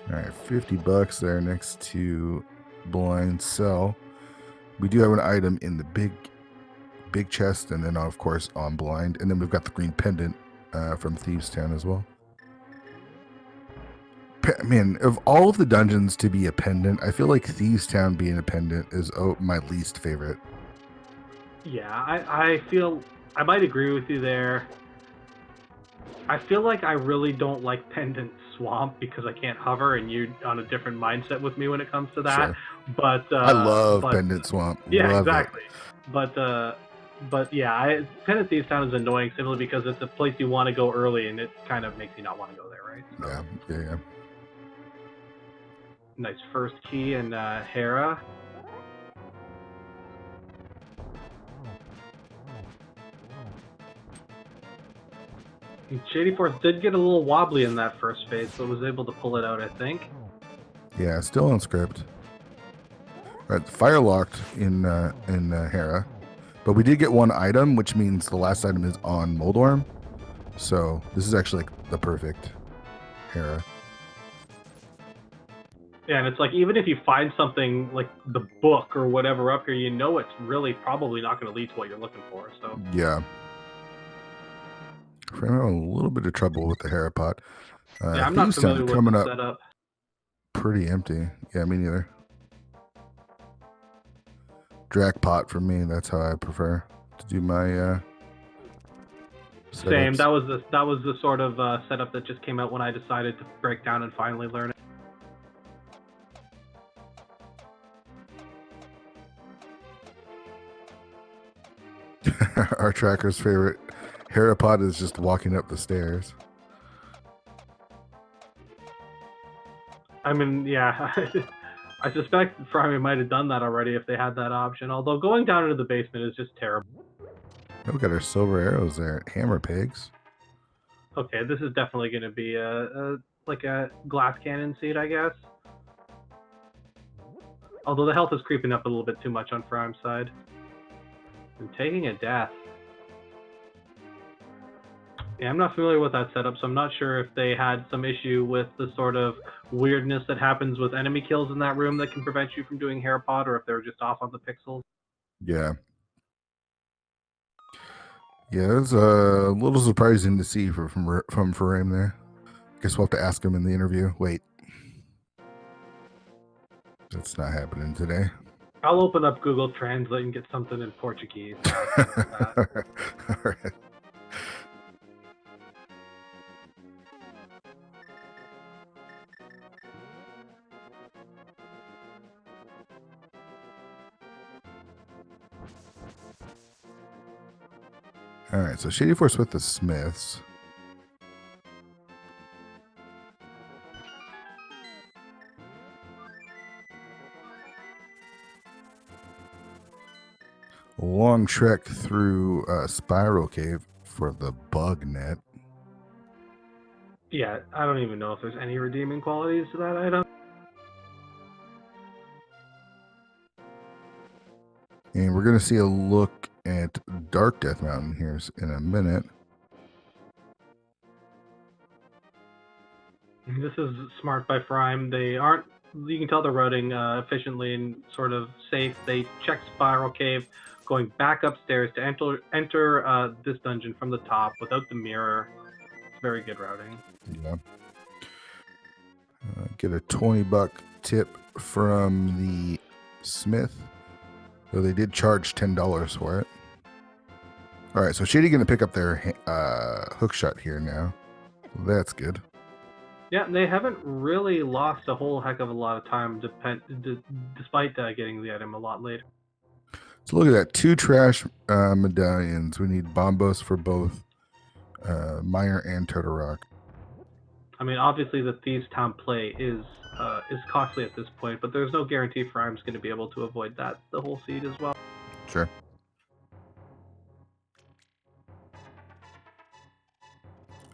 All right, 50 bucks there next to blind sell. We do have an item in the big chest, and then of course on blind, and then we've got the green pendant from Thieves Town as well. Man, of all of the dungeons to be a pendant, I feel like Thieves Town being a pendant is my least favorite. Yeah, I feel I might agree with you there. I feel like I really don't like Pendant Swamp because I can't hover, and you're on a different mindset with me when it comes to that. Sure. But I love Pendant Swamp. Yeah, love exactly. It. But yeah, Pendant Thieves Town is annoying simply because it's a place you want to go early, and it kind of makes you not want to go there, right? So, yeah. Nice first key and Hera. Shadyforce did get a little wobbly in that first phase, but was able to pull it out, I think. Yeah, still on script. Right, fire locked in Hera, but we did get 1 item, which means the last item is on Moldorm. So this is actually like the perfect Hera. Yeah, and it's like, even if you find something like the book or whatever up here, you know it's really probably not going to lead to what you're looking for. So Yeah. I'm having a little bit of trouble with the Harapot. yeah, I'm not familiar with coming the up setup. pretty empty. Yeah, me neither. Dragpot for me. That's how I prefer to do my Same. setups. That was the sort of setup that just came out when I decided to break down and finally learn it. Our tracker's favorite Harapot is just walking up the stairs. I mean, yeah, I suspect Furaime might have done that already if they had that option. Although going down into the basement is just terrible. Oh, we got our silver arrows there. Hammer pigs. Okay, this is definitely going to be like a glass cannon seed, I guess. Although the health is creeping up a little bit too much on Furaime's side. And taking a death. Yeah, I'm not familiar with that setup, so I'm not sure if they had some issue with the sort of weirdness that happens with enemy kills in that room that can prevent you from doing Harapot, or if they were just off on the pixels. Yeah. Yeah, it's a little surprising to see from Furaime there. Guess we'll have to ask him in the interview. Wait. That's not happening today. I'll open up Google Translate and get something in Portuguese. All right. All right, so shadyforce with the Smiths. A long trek through Spiral Cave for the bug net. Yeah, I don't even know if there's any redeeming qualities to that item. And we're going to see a look at Dark Death Mountain here in a minute. This is smart by Furaime. They aren't, you can tell they're routing efficiently and sort of safe. They check Spiral Cave, going back upstairs to enter this dungeon from the top without the mirror. It's very good routing. Yeah. Get a $20 tip from the Smith. Though they did charge $10 for it. All right, so Shady going to pick up their hook shot here now. That's good. Yeah, they haven't really lost a whole heck of a lot of time, despite getting the item a lot later. So look at that. 2 trash medallions. We need bombos for both Meyer and Totorock. I mean, obviously the Thieves Town play is costly at this point, but there's no guarantee Furaime's going to be able to avoid that the whole seed as well. Sure.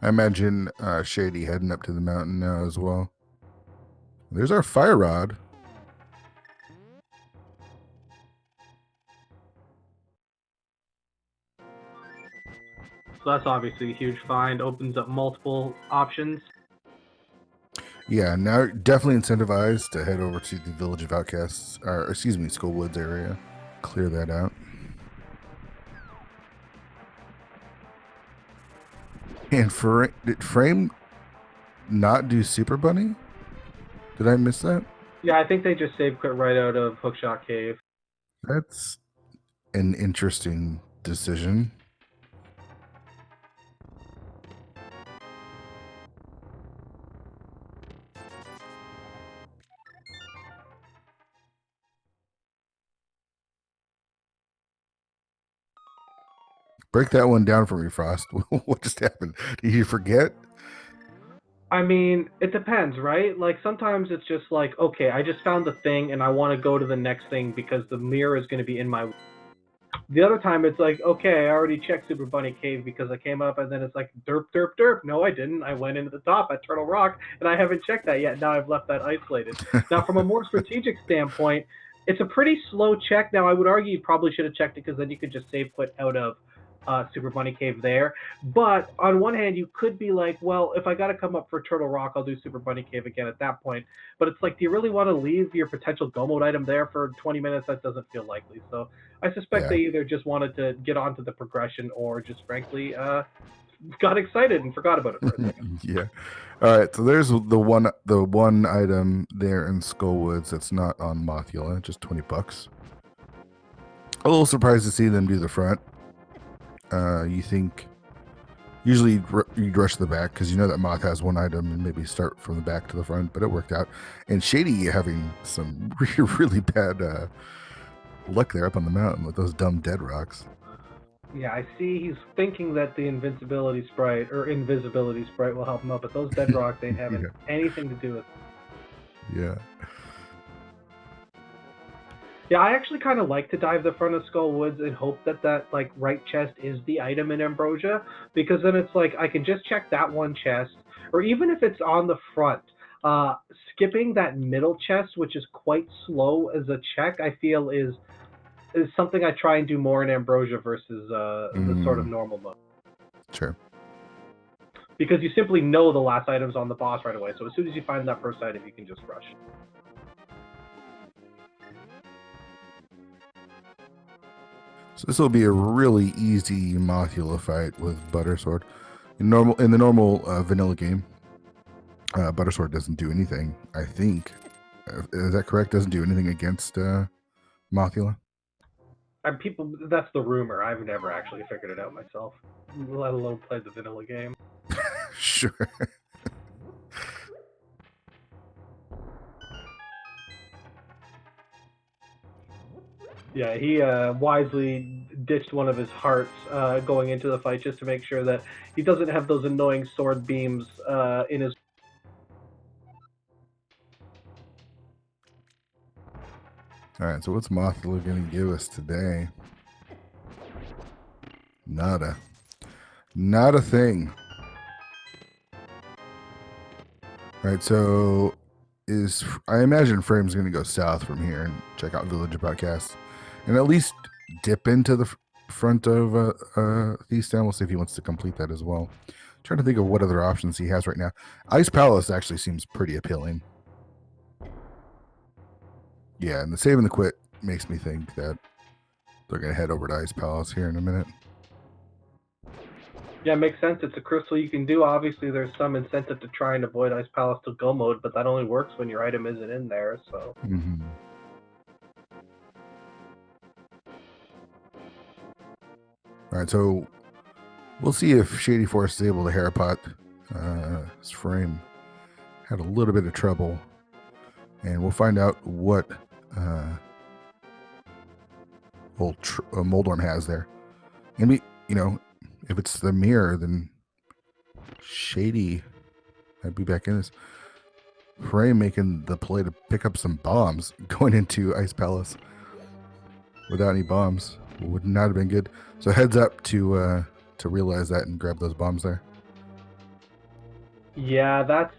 I imagine Shady heading up to the mountain now as well. There's our fire rod. So that's obviously a huge find. Opens up multiple options. Yeah, now definitely incentivized to head over to the Village of Outcasts, or excuse me, Skullwoods area. Clear that out. And did Furaime not do Super Bunny? Did I miss that? Yeah, I think they just save quit right out of Hookshot Cave. That's an interesting decision. Break that one down for me, Frost. What just happened? Did you forget? I mean, it depends, right? Like, sometimes it's just like, okay, I just found the thing and I want to go to the next thing because the mirror is going to be in my... The other time it's like, okay, I already checked Super Bunny Cave because I came up, and then it's like, derp, derp, derp. No, I didn't. I went into the top at Turtle Rock, and I haven't checked that yet. Now I've left that isolated. Now, from a more strategic standpoint, it's a pretty slow check. Now, I would argue you probably should have checked it because then you could just save quit out of Super Bunny Cave there. But on one hand, you could be like, well, if I got to come up for Turtle Rock, I'll do Super Bunny Cave again at that point. But it's like, do you really want to leave your potential Go Mode item there for 20 minutes? That doesn't feel likely. So I suspect they either just wanted to get onto the progression or just frankly got excited and forgot about it for a second. Yeah. All right. So there's the one item there in Skullwoods that's not on Mothula, just $20. A little surprised to see them do the front. You think usually you'd rush to the back because you know that Moth has one item and maybe start from the back to the front, but it worked out. And Shady having some really bad luck there up on the mountain with those dumb dead rocks. Yeah, I see he's thinking that the invisibility sprite will help him out, but those dead rocks ain't having anything to do with it. Yeah. Yeah, I actually kind of like to dive the front of Skull Woods and hope that like right chest is the item in Ambrosia, because then it's like I can just check that one chest, or even if it's on the front, skipping that middle chest, which is quite slow as a check, I feel is something I try and do more in Ambrosia versus the sort of normal mode. Sure. Because you simply know the last item's on the boss right away, so as soon as you find that first item, you can just rush. So this will be a really easy Mothula fight with Buttersword. In the normal vanilla game, Buttersword doesn't do anything. I think is that correct? Doesn't do anything against Mothula. That's the rumor. I've never actually figured it out myself, let alone played the vanilla game. Sure. Yeah, he wisely ditched one of his hearts going into the fight just to make sure that he doesn't have those annoying sword beams in his... Alright, so what's Mothula going to give us today? Nada. Not a thing. Alright, so I imagine Furaime going to go south from here and check out Village Podcast and at least dip into the front of Thiefstown. We'll see if he wants to complete that as well. Trying to think of what other options he has right now. Ice Palace actually seems pretty appealing. Yeah, and the save and the quit makes me think that they're going to head over to Ice Palace here in a minute. Yeah, it makes sense. It's a crystal you can do. Obviously, there's some incentive to try and avoid Ice Palace to Go Mode, but that only works when your item isn't in there, so... Alright, so we'll see if Shadyforce is able to hairpot his Furaime. Had a little bit of trouble, and we'll find out what Moldorm has there. And if it's the mirror, then Shady I'd be back in this. Furaime making the play to pick up some bombs going into Ice Palace without any bombs would not have been good. So heads up to realize that and grab those bombs there. Yeah, that's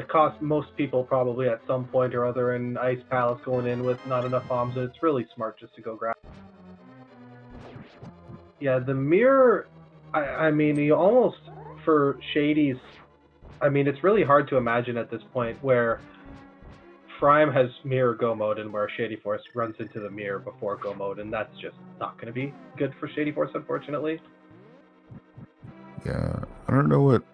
cost most people probably at some point or other in Ice Palace going in with not enough bombs. It's really smart just to go grab. Yeah, the mirror, I mean, you almost, for Shady's, I mean, it's really hard to imagine at this point where Furaime has mirror Go Mode and where Shadyforce runs into the mirror before Go Mode, and that's just not going to be good for Shadyforce, unfortunately. Yeah, I don't know what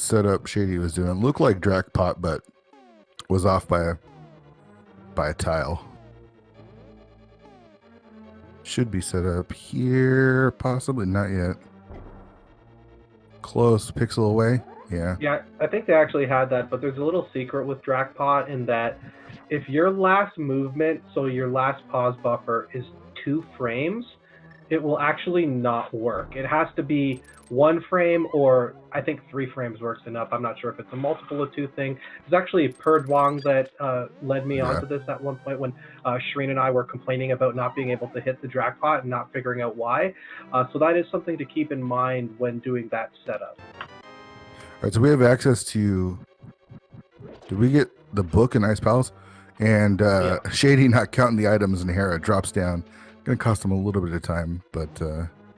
setup Shady was doing. It looked like Drakpot, but was off by a tile. Should be set up here, possibly not yet. Close, pixel away. Yeah. Yeah, I think they actually had that, but there's a little secret with Drakpot in that if your last movement, so your last pause buffer, is 2 frames, it will actually not work. It has to be 1 frame, or I think 3 frames works enough. I'm not sure if it's a multiple of 2 thing. There's actually Perdwang that led me onto this at one point when Shireen and I were complaining about not being able to hit the Drakpot and not figuring out why. So that is something to keep in mind when doing that setup. All right, so we have access to... Did we get the book in Ice Palace? And Shady, not counting the items in Hera, drops down Gonna cost them a little bit of time, but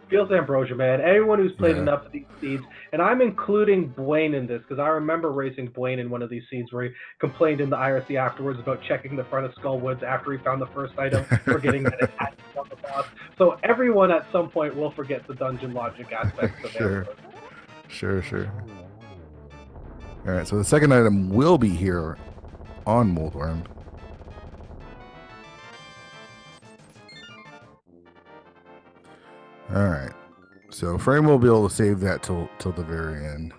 Feels Ambrosia, man. Anyone who's played Yeah. enough of these seeds, and I'm including Blaine in this because I remember racing Blaine in one of these seeds where he complained in the IRC afterwards about checking the front of Skullwoods after he found the first item, forgetting that it had to be on the boss. So everyone at some point will forget the dungeon logic aspects of Sure. Ambrosia. Sure. All right, so the second item will be here on Moldworm. All right, so Furaime will be able to save that till the very end.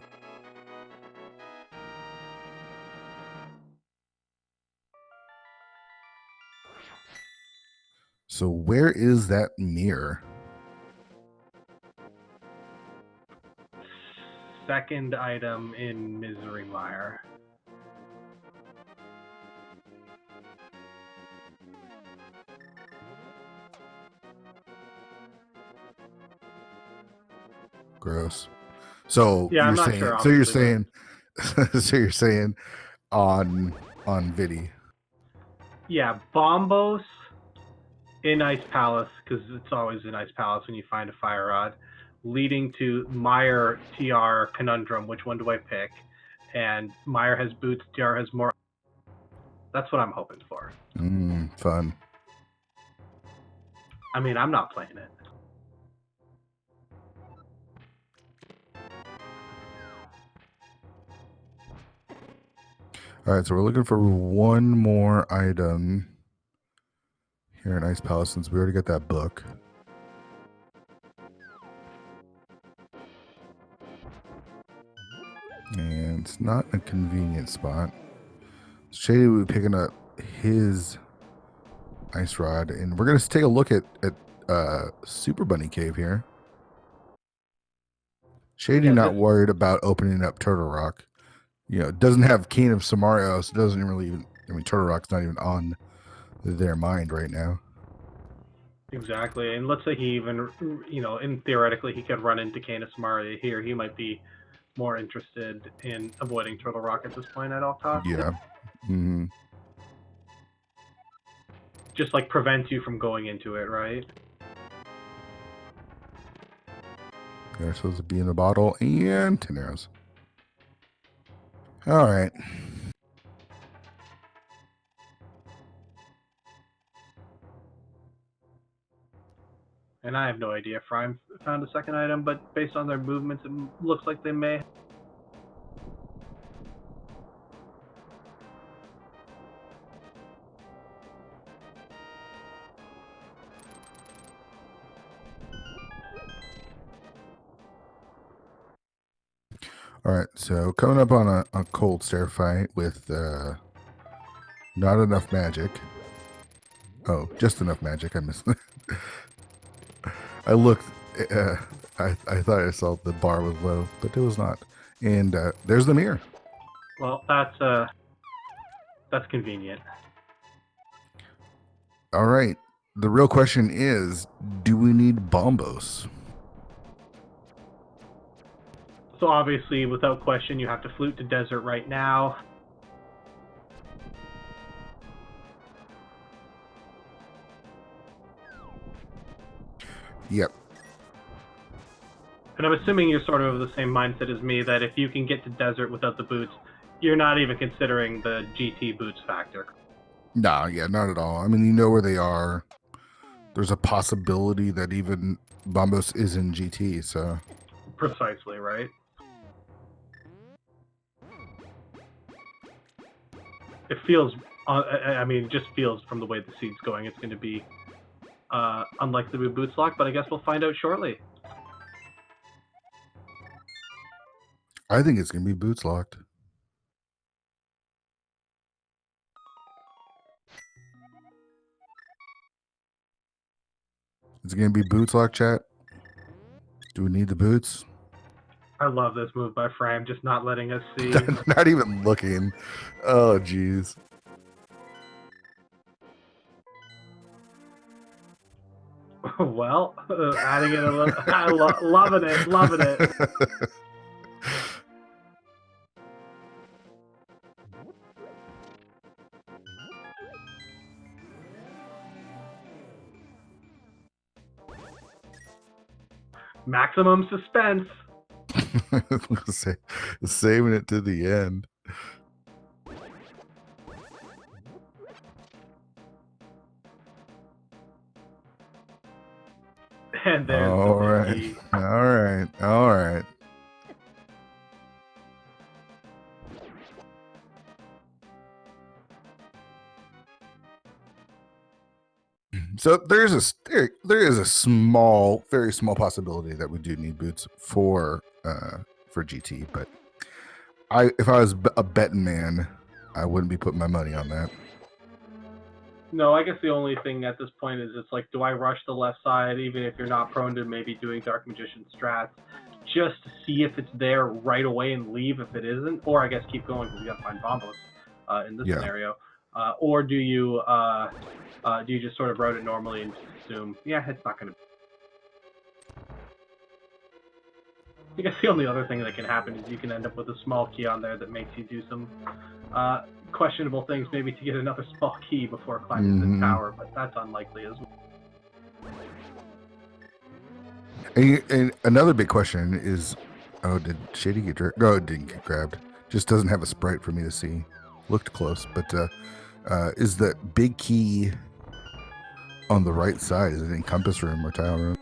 So where is that mirror? Second item in Misery Mire. Gross. So Yeah, you're I'm not saying, sure. so you're Obviously, saying, so you're saying on Vidi. yeah, Bombos in Ice Palace, because it's always in Ice Palace when you find a fire rod, leading to Meyer TR conundrum. Which one do I pick? And Meyer has boots, TR has more. That's what I'm hoping for. Fun. I mean, I'm not playing it. All right, so we're looking for one more item here in Ice Palace since we already got that book. And it's not a convenient spot. Shady will be picking up his ice rod, and we're gonna take a look at Super Bunny Cave here. Shady Yeah, not worried about opening up Turtle Rock. You know, doesn't have Keen of Samario, so doesn't really even. I mean, Turtle Rock's not even on their mind right now. Exactly. And let's say he even, in theoretically, he could run into Canis Maria here. He might be more interested in avoiding Turtle Rock at this point at all costs. Yeah. Mm-hmm. Just like prevent you from going into it, right? They're supposed to be in the bottle and 10 arrows. All right. And I have no idea if Furaime found a second item, but based on their movements, it looks like they may. All right. So coming up on a cold stair fight with not enough magic. Oh, just enough magic. I missed. I looked. I thought I saw the bar was low, but it was not. And there's the mirror. Well, that's convenient. All right. The real question is, do we need Bombos? So obviously, without question, you have to flute to desert right now. Yep. And I'm assuming you're sort of the same mindset as me, that if you can get to desert without the boots, you're not even considering the GT boots factor. Nah, yeah, not at all. I mean, you know where they are. There's a possibility that even Bombos is in GT, so. Precisely, right? It feels, I mean, it just feels from the way the seed's going, it's going to be unlikely to be boots locked, but I guess we'll find out shortly. I think it's going to be boots locked. It's going to be boots locked, chat. Do we need the boots? I love this move by Furaime, just not letting us see. Not even looking. Oh, jeez. Well, adding in a little, loving it. Maximum suspense. Saving it to the end. And there's All the right. key. All right. So there is a small, very small possibility that we do need boots for GT, but if I was a betting man, I wouldn't be putting my money on that. No, I guess the only thing at this point is it's like, do I rush the left side, even if you're not prone to maybe doing Dark Magician strats, just to see if it's there right away and leave if it isn't, or I guess keep going because you got to find Bombos in this scenario, or do you just sort of route it normally and just assume, yeah, it's not going to. I guess the only other thing that can happen is you can end up with a small key on there that makes you do some questionable things, maybe to get another small key before climbing the tower, but that's unlikely as well. And another big question is, did Shady get grabbed? No, it didn't get grabbed. Just doesn't have a sprite for me to see. Looked close, but is the big key on the right side? Is it in compass room or tile room?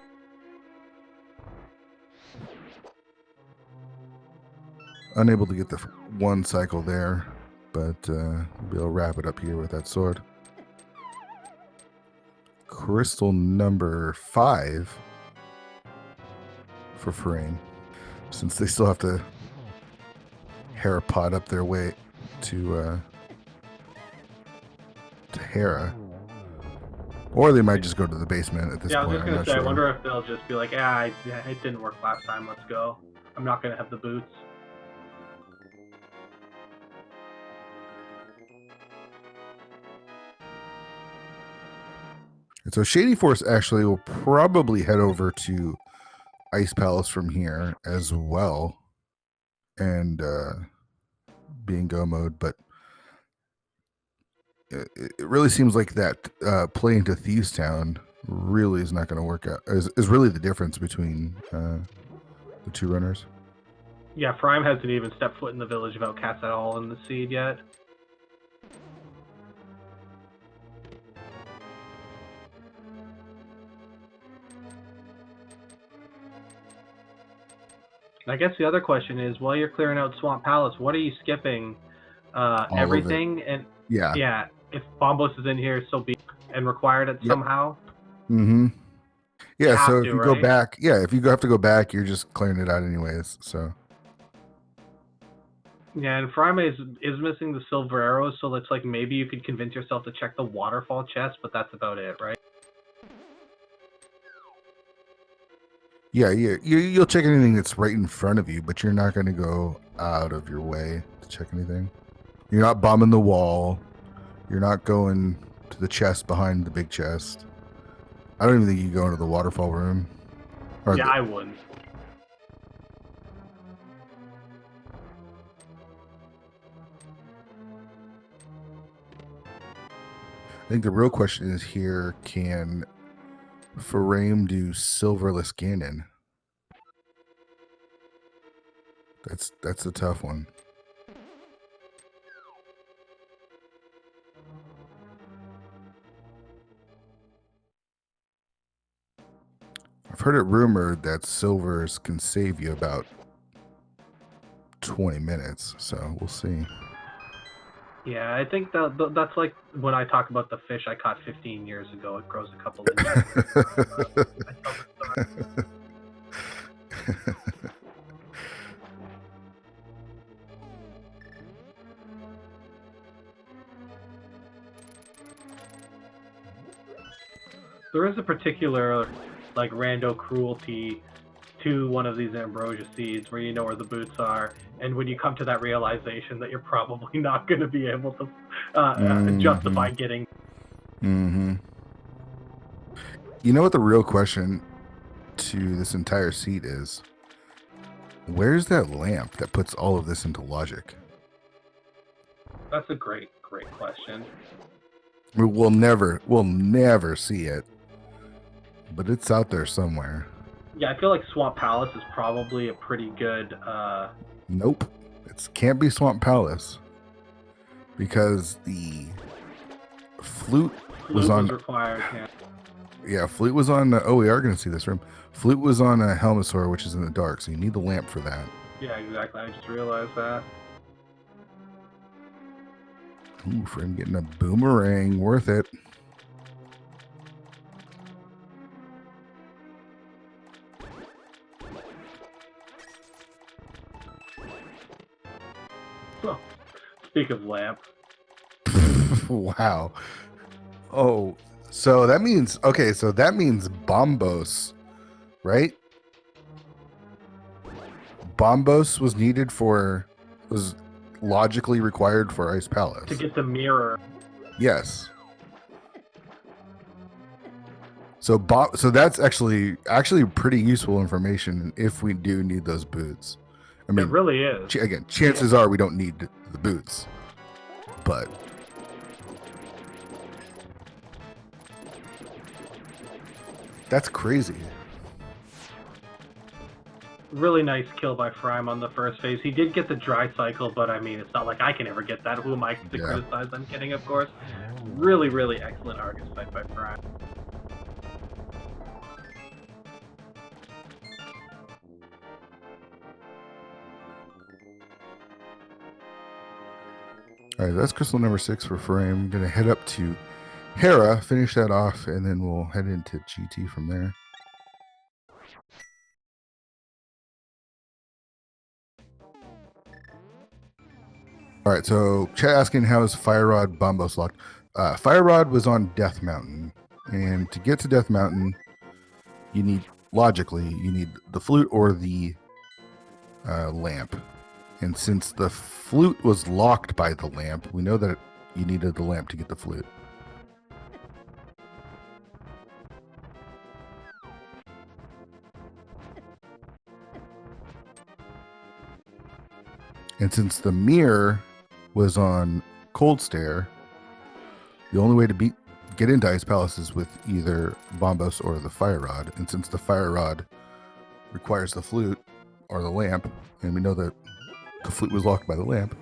Unable to get the one cycle there, but we'll be able to wrap it up here with that sword. Crystal number 5 for Furaime, since they still have to Herapod up their way to Hera, or they might just go to the basement at this point. Yeah, I was just gonna say, I wonder if they'll just be like, it didn't work last time, let's go. I'm not gonna have the boots. And so ShadyForce actually will probably head over to Ice Palace from here as well, and be in go mode, but it really seems like that play into Thieves Town really is not going to work out. Is really the difference between the two runners. Yeah, Furaime hasn't even stepped foot in the village of Outcasts at all in the seed yet. I guess the other question is, while you're clearing out Swamp Palace, what are you skipping? Everything? And yeah, if Bombos is in here, so be and required it somehow. Mm-hmm. Yeah, so if you go right? back, if you have to go back, you're just clearing it out anyways. So yeah, and Furaime is missing the silver arrows, so it's like maybe you could convince yourself to check the waterfall chest, but that's about it, right? Yeah, you'll check anything that's right in front of you, but you're not going to go out of your way to check anything. You're not bombing the wall. You're not going to the chest behind the big chest. I don't even think you go into the waterfall room. I wouldn't. I think the real question is here, can Furaime do Silverless Ganon? That's a tough one. I've heard it rumored that silvers can save you about 20 minutes, so we'll see. Yeah, I think that's like when I talk about the fish I caught 15 years ago. It grows a couple inches. There is a particular like rando cruelty to one of these ambrosia seeds where you know where the boots are, and when you come to that realization that you're probably not going to be able to justify getting. You know what the real question to this entire seed is? Where's that lamp that puts all of this into logic? That's a great question. We'll never see it, but it's out there somewhere. Yeah, I feel like Swamp Palace is probably a pretty good. Nope. It can't be Swamp Palace because the flute was on. required. Yeah. Yeah, flute was on. Oh, we are going to see this room. Flute was on a Helmasaur, which is in the dark, so you need the lamp for that. Yeah, exactly. I just realized that. Ooh, for him getting a boomerang, worth it. Oh, speak of lamp. Wow. Oh, so that means okay. So that means Bombos, right? Bombos was logically required for Ice Palace To get the mirror. Yes. So that's actually pretty useful information if we do need those boots. I mean, It really is. Again, chances are we don't need the boots, but that's crazy. Really nice kill by Furaime on the first phase. He did get the dry cycle, but I mean, it's not like I can ever get that. Who am I to criticize? I'm kidding, of course. Really, really excellent Argus fight by Furaime. All right, that's crystal number 6 for Furaime. I'm going to head up to Hera, finish that off, and then we'll head into GT from there. All right, so chat asking how is Fire Rod Bombos locked? Fire Rod was on Death Mountain, and to get to Death Mountain, you need the flute or the lamp. And since the flute was locked by the lamp, we know that you needed the lamp to get the flute. And since the mirror was on Cold Stare, the only way to get into Ice Palace is with either Bombos or the Fire Rod. And since the Fire Rod requires the flute or the lamp, and we know that the flute was locked by the lamp,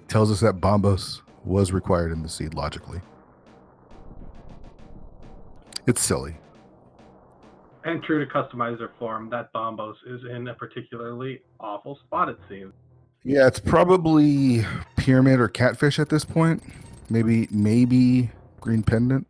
tells us that Bombos was required in the seed logically. It's silly. And true to customizer form, that Bombos is in a particularly awful spot, it seems. Yeah, it's probably Pyramid or Catfish at this point. Maybe Green Pendant.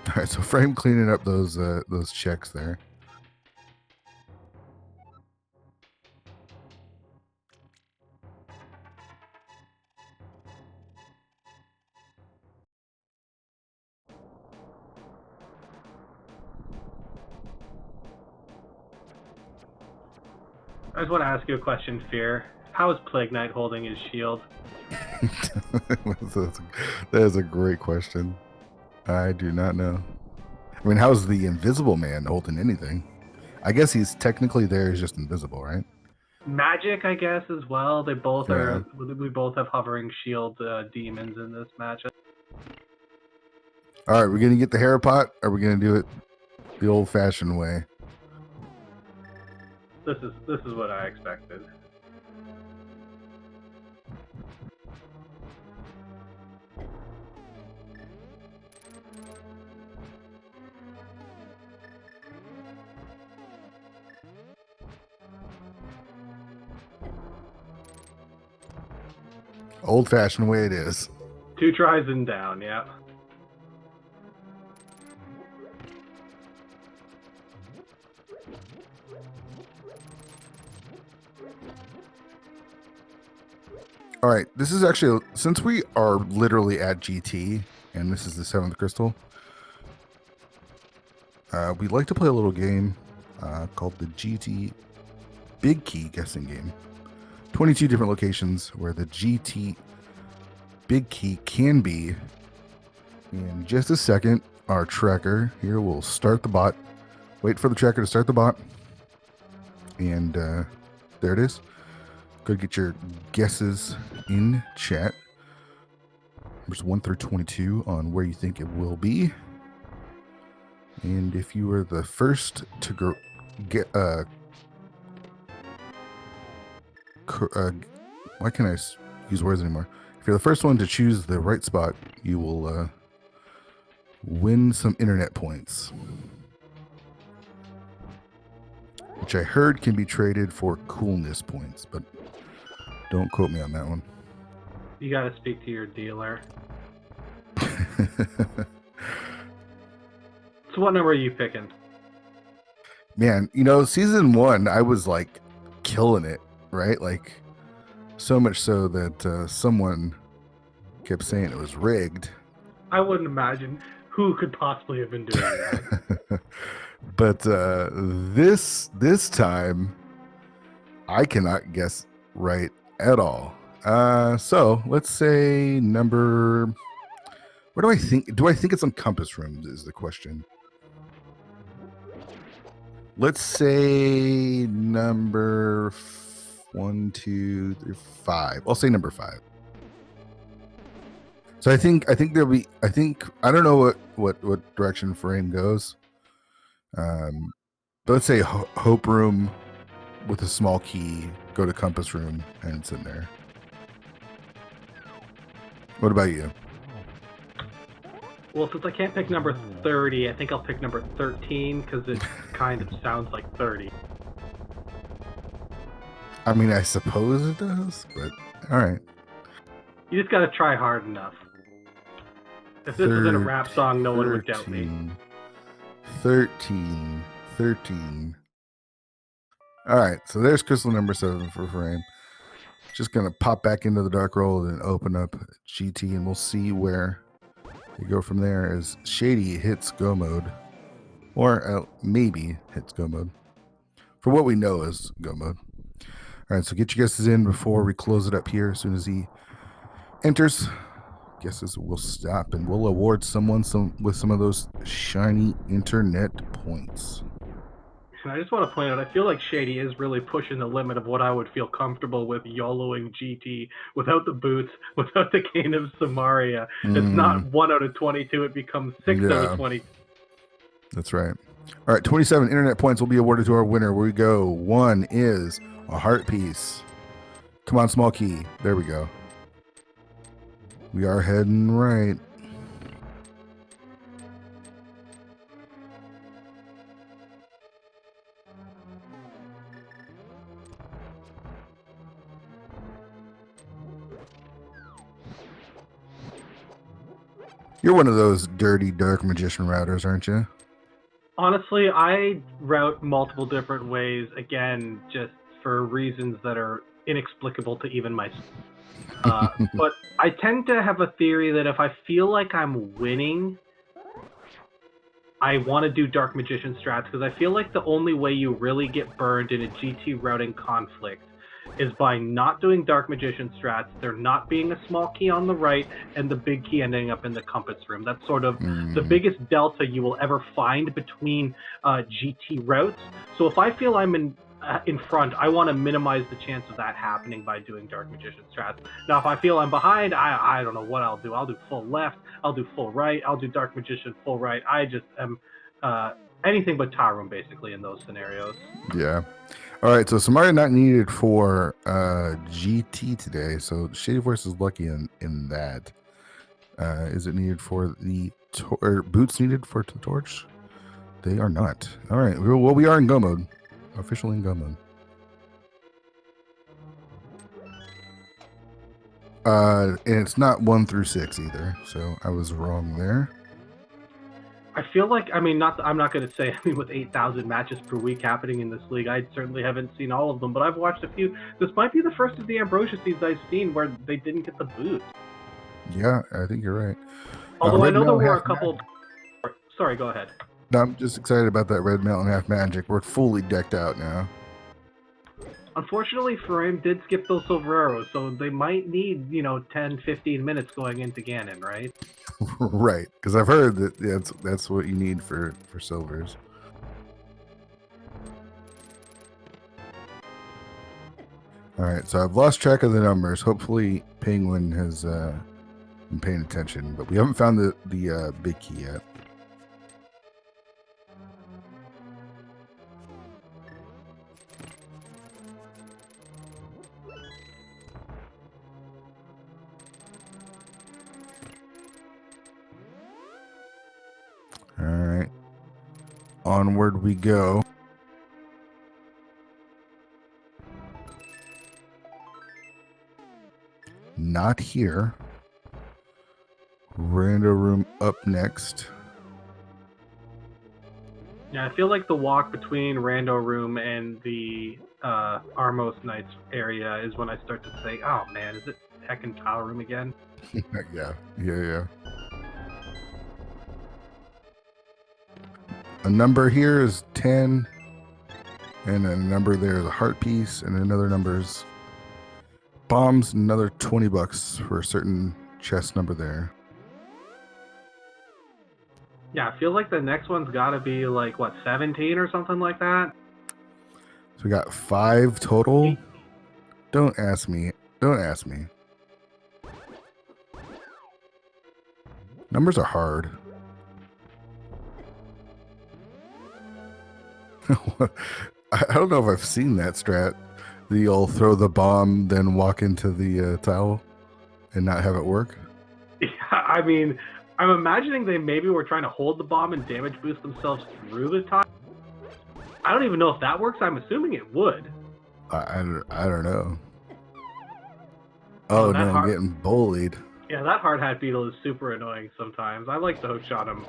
All right, so Furaime cleaning up those checks there. I just want to ask you a question, Fear. How is Plague Knight holding his shield? That is a great question. I do not know. I mean, how's the Invisible Man holding anything? I guess he's technically there, he's just invisible, right? Magic, I guess, as well. They both are. We both have hovering shield demons in this matchup. All right, we're gonna get the Hera pot, or we're gonna do it the old-fashioned way. This is what I expected. Old-fashioned way it is. 2 tries and down, yeah. All right, this is actually, since we are literally at GT, and this is the 7th crystal, we'd like to play a little game called the GT Big Key guessing game. 22 different locations where the GT Big Key can be. In just a second, our tracker here will start the bot. Wait for the tracker to start the bot. And there it is. Go get your guesses in chat. Numbers 1 through 22 on where you think it will be. And if you were the first to get why can't I use words anymore? If you're the first one to choose the right spot, you will win some internet points, which I heard can be traded for coolness points, but don't quote me on that one. You got to speak to your dealer. So what number are you picking? Man, season 1, I was like killing it, right? Like so much so that someone kept saying it was rigged. I wouldn't imagine who could possibly have been doing that. But this time, I cannot guess right at all. So let's say number. What do I think? Do I think it's on compass rooms? Is the question. Let's say number 1, 2, 3, 5. I'll say number 5. So I think there'll be. I don't know what direction Furaime goes. But let's say Hope Room with a small key. Go to Compass Room and it's in there. What about you? Well, since I can't pick number 30, I think I'll pick number 13 because it kind of sounds like 30. I mean, I suppose it does, but all right. You just got to try hard enough. If this isn't a rap song, no one would doubt me. 13. All right, so there's crystal number 7 for Furaime. Just gonna pop back into the dark roll and open up GT, and we'll see where we go from there. As Shady hits go mode, or maybe hits go mode, for what we know is go mode. All right, so get your guesses in before we close it up here. As soon as he enters, guesses will stop, and we'll award someone with some of those shiny internet points. And I just want to point out, I feel like Shady is really pushing the limit of what I would feel comfortable with YOLOing GT without the boots, without the Cane of Samaria. It's not 1 out of 22, it becomes 6 out of 20. That's right. All right, 27 internet points will be awarded to our winner. Where we go. 1 is a heart piece. Come on, small key. There we go. We are heading right. You're one of those dirty dark magician routers, aren't you? Honestly, I route multiple different ways, again, just for reasons that are inexplicable to even myself. But I tend to have a theory that if I feel like I'm winning, I want to do Dark Magician strats, because I feel like the only way you really get burned in a GT routing conflict is by not doing Dark Magician strats, there not being a small key on the right, and the big key ending up in the compass room. That's sort of the biggest delta you will ever find between GT routes. So if I feel I'm in front, I want to minimize the chance of that happening by doing Dark Magician strats. Now, if I feel I'm behind, I don't know what I'll do. I'll do full left, I'll do full right, I'll do Dark Magician full right. I just am anything but Tyrum, basically, in those scenarios. Yeah. All right, so Samaria not needed for GT today, so Shadyforce is lucky in that. Is it needed for the boots needed for the torch? They are not. All right, well, we are in go mode. Officially in go mode. And it's not 1 through 6 either, so I was wrong there. I feel like, I mean, I'm not going to say, I mean, with 8,000 matches per week happening in this league, I certainly haven't seen all of them, but I've watched a few. This might be the first of the Ambrosia seeds I've seen where they didn't get the boost. Yeah, I think you're right. Although I know there were a couple... Sorry, go ahead. No, I'm just excited about that Red Mountain Half Magic. We're fully decked out now. Unfortunately, Furaime did skip those silver arrows, so they might need, 10, 15 minutes going into Ganon, right? Right, because I've heard that that's what you need for silvers. All right, so I've lost track of the numbers. Hopefully, Penguin has been paying attention, but we haven't found the big key yet. All right, onward we go. Not here. Rando room up next. Yeah, I feel like the walk between Rando Room and the Armos Knights area is when I start to say, oh man, is it heckin' Tile Room again? Yeah. A number here is 10, and a number there is a heart piece, and another number is bombs, another $20 for a certain chest number there. Yeah, I feel like the next one's got to be like, what, 17 or something like that? So we got 5 total. Don't ask me. Numbers are hard. I don't know if I've seen that strat. You'll throw the bomb, then walk into the tile and not have it work. Yeah, I mean, I'm imagining they maybe were trying to hold the bomb and damage boost themselves through the tile. I don't even know if that works. I'm assuming it would. I don't know. Oh, no, I'm getting bullied. Yeah, that hard hat beetle is super annoying sometimes. I like to hookshot him.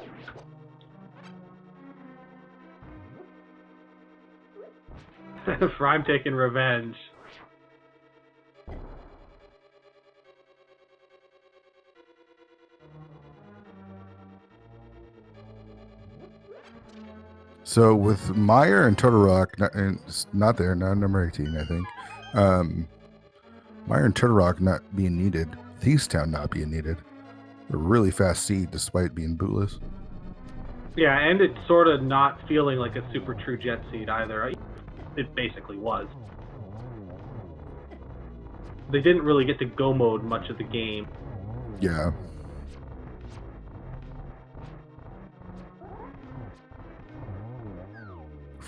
Furaime taking revenge. So with Meyer and Totorock, not there, not number 18, I think. Meyer and Totorock not being needed, Thieves Town not being needed. A really fast seed despite being bootless. Yeah, and it's sort of not feeling like a super true jet seed either. It basically was. They didn't really get to go mode much of the game. Yeah.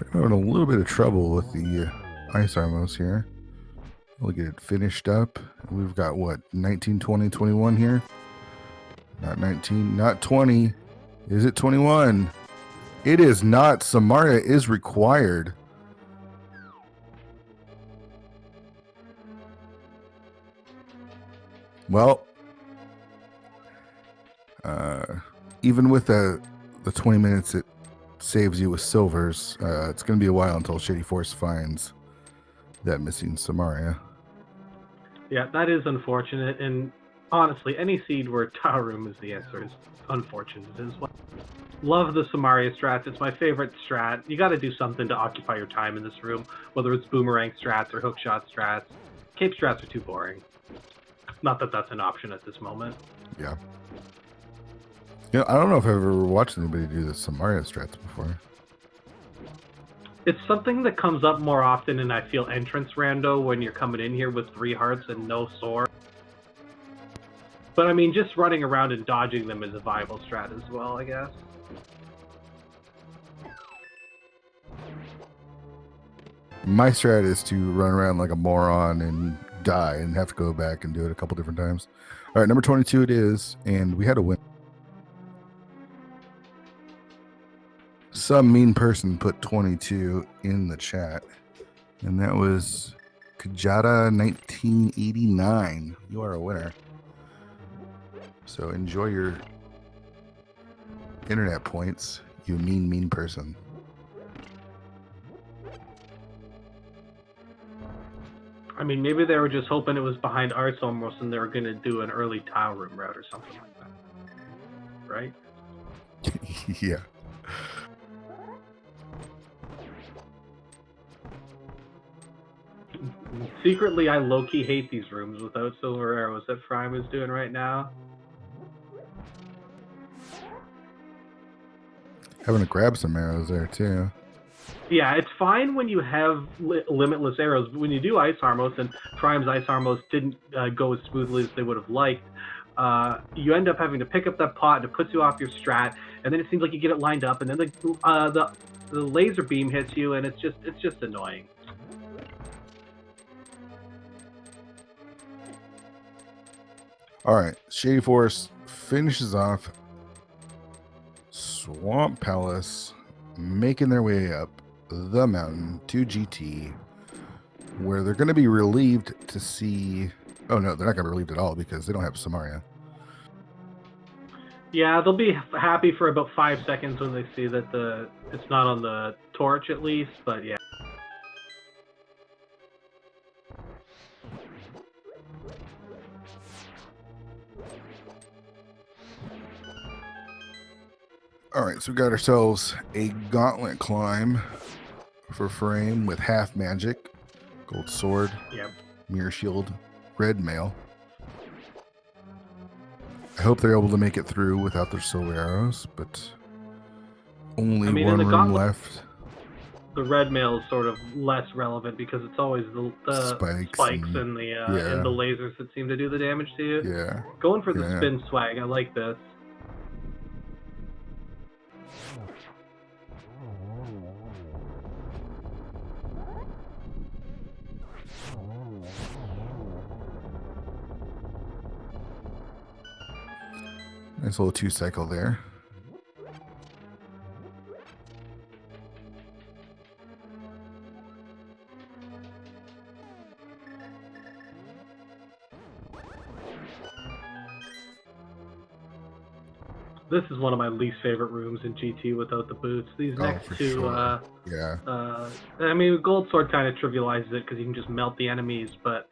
I'm having a little bit of trouble with the ice armos here. We'll get it finished up. We've got what, 19, 20, 21 here? Not 19, not 20. Is it 21? It is not. Samaria is required. Well, even with the 20 minutes it saves you with silvers, it's going to be a while until shadyforce finds that missing Samaria. Yeah, that is unfortunate, and honestly, any seed where Tile Room is the answer is unfortunate as well. Love the Samaria strats. It's my favorite strat. You got to do something to occupy your time in this room, whether it's boomerang strats or hookshot strats. Cape strats are too boring. Not that that's an option at this moment. Yeah. I don't know if I've ever watched anybody do the Samaria strats before. It's something that comes up more often in, I feel, entrance rando when you're coming in here with 3 hearts and no sword. But I mean, just running around and dodging them is a viable strat as well, I guess. My strat is to run around like a moron and die and have to go back and do it a couple different times. All right, number 22 it is, and we had a win. Some mean person put 22 in the chat, and that was Kajata 1989. You are a winner. So enjoy your internet points, you mean person. I mean, maybe they were just hoping it was behind Arts almost and they were going to do an early Tile Room route or something like that. Right? Yeah. Secretly, I low-key hate these rooms without silver arrows that Furaime is doing right now. Having to grab some arrows there too. Yeah, it's fine when you have limitless arrows, but when you do Ice Armos, and Furaime's Ice Armos didn't go as smoothly as they would have liked, you end up having to pick up that pot, and it puts you off your strat, and then it seems like you get it lined up, and then the laser beam hits you, and it's just annoying. All right, Shadyforce finishes off Swamp Palace, making their way up the mountain to GT, where they're going to be relieved to see. Oh no, they're not going to be relieved at all because they don't have Samaria. Yeah, they'll be happy for about 5 seconds when they see that it's not on the torch at least, but yeah. All right, so we got ourselves a gauntlet climb for Furaime with half magic, gold sword, Yep. mirror shield, red mail. I hope they're able to make it through without their silver arrows, but only one room left. The red mail is sort of less relevant because it's always the spikes and the lasers that seem to do the damage to you. Yeah. Going for the spin swag, I like this. Nice little 2-cycle there. This is one of my least favorite rooms in GT without the boots. These next two, sure. I mean, Gold Sword kind of trivializes it because you can just melt the enemies, but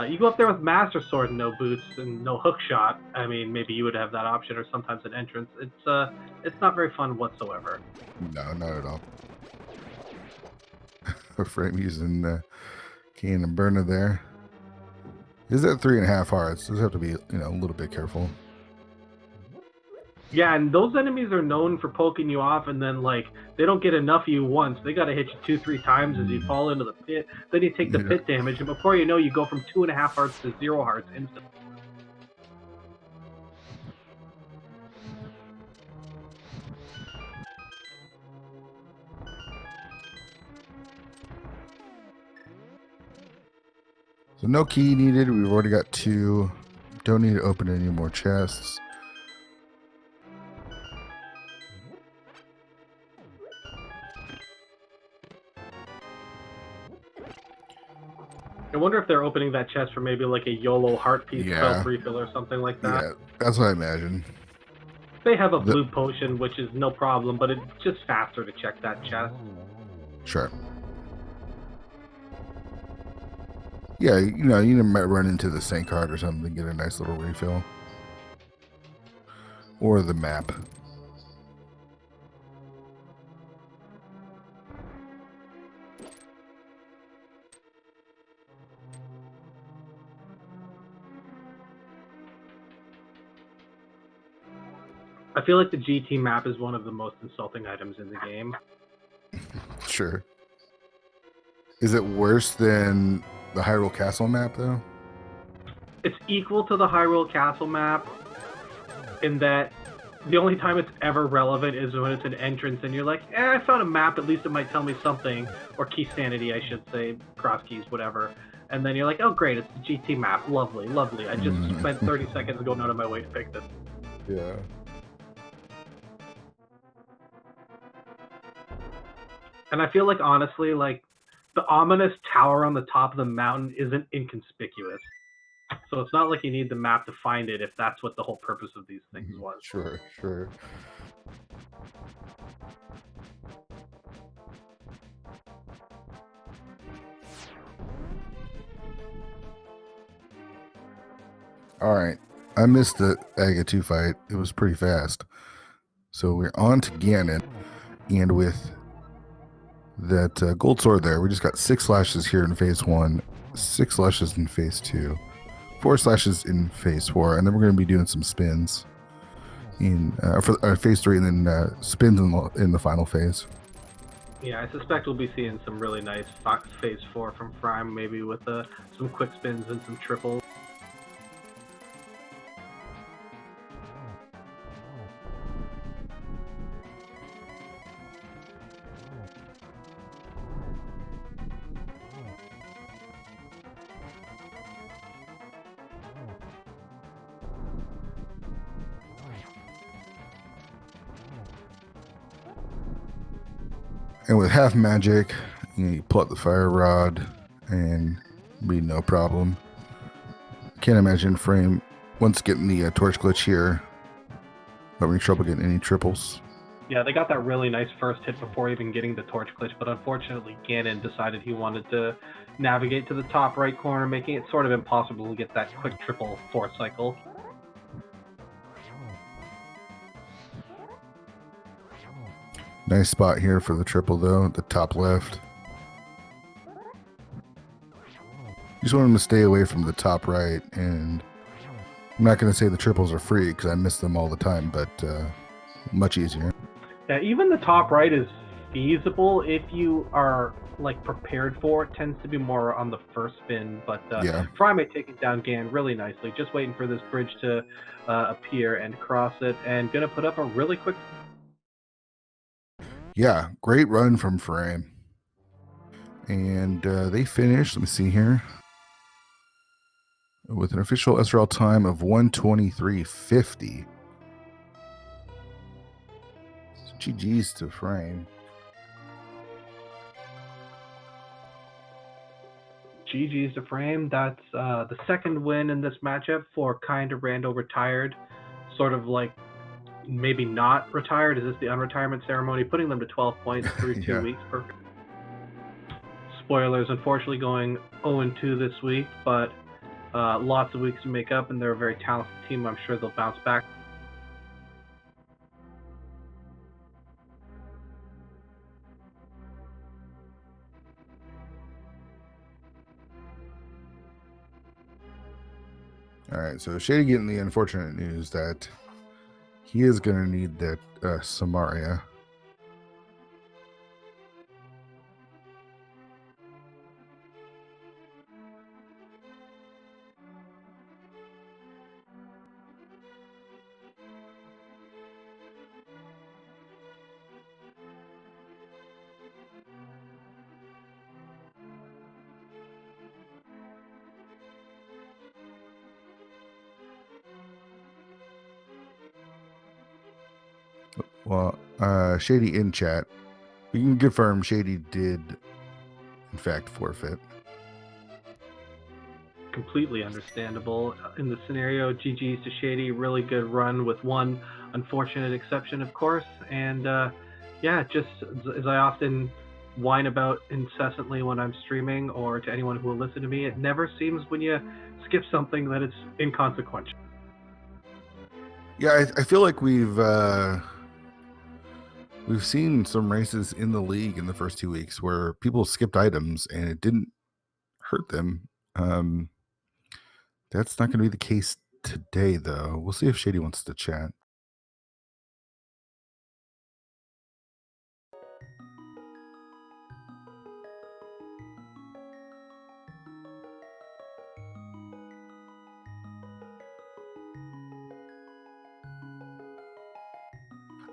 you go up there with Master Sword and no boots and no hook shot. I mean, maybe you would have that option or sometimes an entrance. It's not very fun whatsoever. No, not at all. Furaime using Cannon Burner there. Is that 3.5 hearts? Does have to be, a little bit careful. Yeah, and those enemies are known for poking you off, and then, they don't get enough of you once. They got to hit you 2-3 times as you fall into the pit. Then you take the pit damage, and before you know, you go from 2.5 hearts to 0 hearts instantly. So no key needed. We've already got 2. Don't need to open any more chests. I wonder if they're opening that chest for maybe like a YOLO heart piece health refill or something like that. Yeah, that's what I imagine. They have a blue potion, which is no problem, but it's just faster to check that chest. Sure. Yeah, you might run into the Saint card or something, get a nice little refill. Or the map. I feel like the GT map is one of the most insulting items in the game. Sure. Is it worse than the Hyrule Castle map, though? It's equal to the Hyrule Castle map in that the only time it's ever relevant is when it's an entrance and you're like, I found a map, at least it might tell me something. Or key sanity, I should say, cross keys, whatever. And then you're like, oh great, it's the GT map, lovely, lovely. I just spent 30 seconds going out of my way to pick this. Yeah. And I feel like, honestly, the ominous tower on the top of the mountain isn't inconspicuous. So it's not like you need the map to find it if that's what the whole purpose of these things was. Sure. All right. I missed the Aga 2 fight. It was pretty fast. So we're on to Ganon. And with that gold sword there, we just got 6 flashes here in phase 1 6 slashes in phase 2, 4 slashes in phase 4, and then we're going to be doing some spins in for phase 3, and then spins in the final phase. Yeah, I suspect we'll be seeing some really nice phase 4 from Furaime, maybe with some quick spins and some triples. And with half magic, you pull out the fire rod and be no problem. Can't imagine Furaime once getting the torch glitch here, having trouble getting any triples. Yeah, they got that really nice first hit before even getting the torch glitch, but unfortunately Ganon decided he wanted to navigate to the top right corner, making it sort of impossible to get that quick triple force cycle. Nice spot here for the triple though, at the top left. Just want him to stay away from the top right, and I'm not going to say the triples are free because I miss them all the time, but much easier. Yeah, even the top right is feasible if you are like prepared for it. Tends to be more on the first spin, but Yeah. Furaime taking down Gan really nicely. Just waiting for this bridge to appear and cross it, and gonna put up a really quick. Yeah, great run from Furaime. And they finished, let me see here, with an official SRL time of 1:23:50. So GG's to Furaime. GG's to Furaime. That's the second win in this matchup for kind of Rando retired. Sort of like maybe not retired. Is this the unretirement ceremony? Putting them to 12 points through 2 weeks. Perfect. Spoilers, unfortunately, going 0-2 this week, but lots of weeks to make up, and they're a very talented team. I'm sure they'll bounce back. All right, so Shady getting the unfortunate news that he is going to need that Samaria. Well, Shady in chat, we can confirm Shady did, in fact, forfeit. Completely understandable in the scenario. GG's to Shady. Really good run with one unfortunate exception, of course. And yeah, just as I often whine about incessantly when I'm streaming, or to anyone who will listen to me, it never seems when you skip something that it's inconsequential. Yeah, I feel like we've seen some races in the league in the first 2 weeks where people skipped items and it didn't hurt them. That's not going to be the case today, though. We'll see if Shady wants to chat.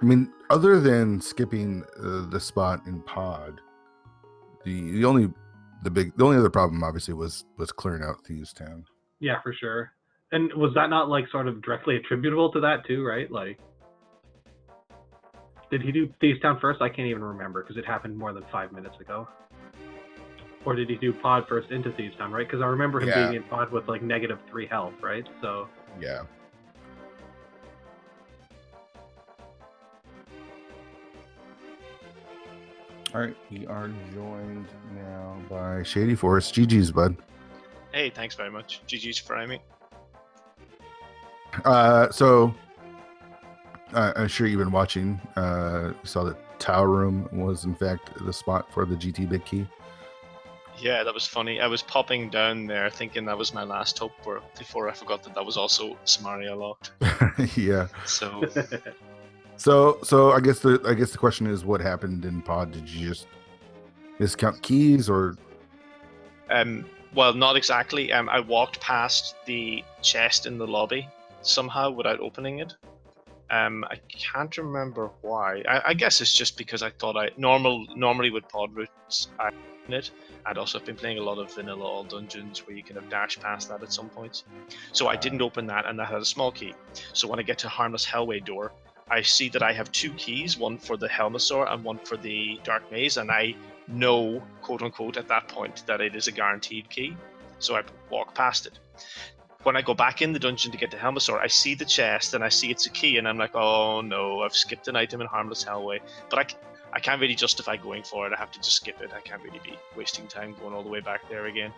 I mean, other than skipping the spot in pod, the only other problem obviously was clearing out Thieves Town. Yeah, for sure. And was that not like sort of directly attributable to that too, right? Like, did he do Thieves Town first? I can't even remember because it happened more than 5 minutes ago. Or did he do pod first into Thieves Town, right? Because I remember him being in pod with like -3 health, right? So yeah. All right, we are joined now by shadyforce. GG's, bud. Hey, thanks very much. GG's Furaime. So I'm sure you've been watching. You saw that Tower Room was in fact the spot for the GT Big Key. Yeah, that was funny. I was popping down there thinking that was my last hope, before I forgot that was also Samaria locked. Yeah. So So I guess the question is, what happened in pod? Did you just miscount keys, or well, not exactly. I walked past the chest in the lobby somehow without opening it. I can't remember why. I guess it's just because I thought normally with pod routes I open it. I'd also been playing a lot of vanilla all dungeons where you kind of dash past that at some points. So I didn't open that, and that had a small key. So when I get to Harmless Hellway door, I see that I have 2 keys, one for the Helmasaur and one for the Dark Maze, and I know, quote unquote, at that point that it is a guaranteed key. So I walk past it. When I go back in the dungeon to get to Helmasaur, I see the chest and I see it's a key, and I'm like, oh no, I've skipped an item in Harmless Hellway. But I can't really justify going for it. I have to just skip it. I can't really be wasting time going all the way back there again.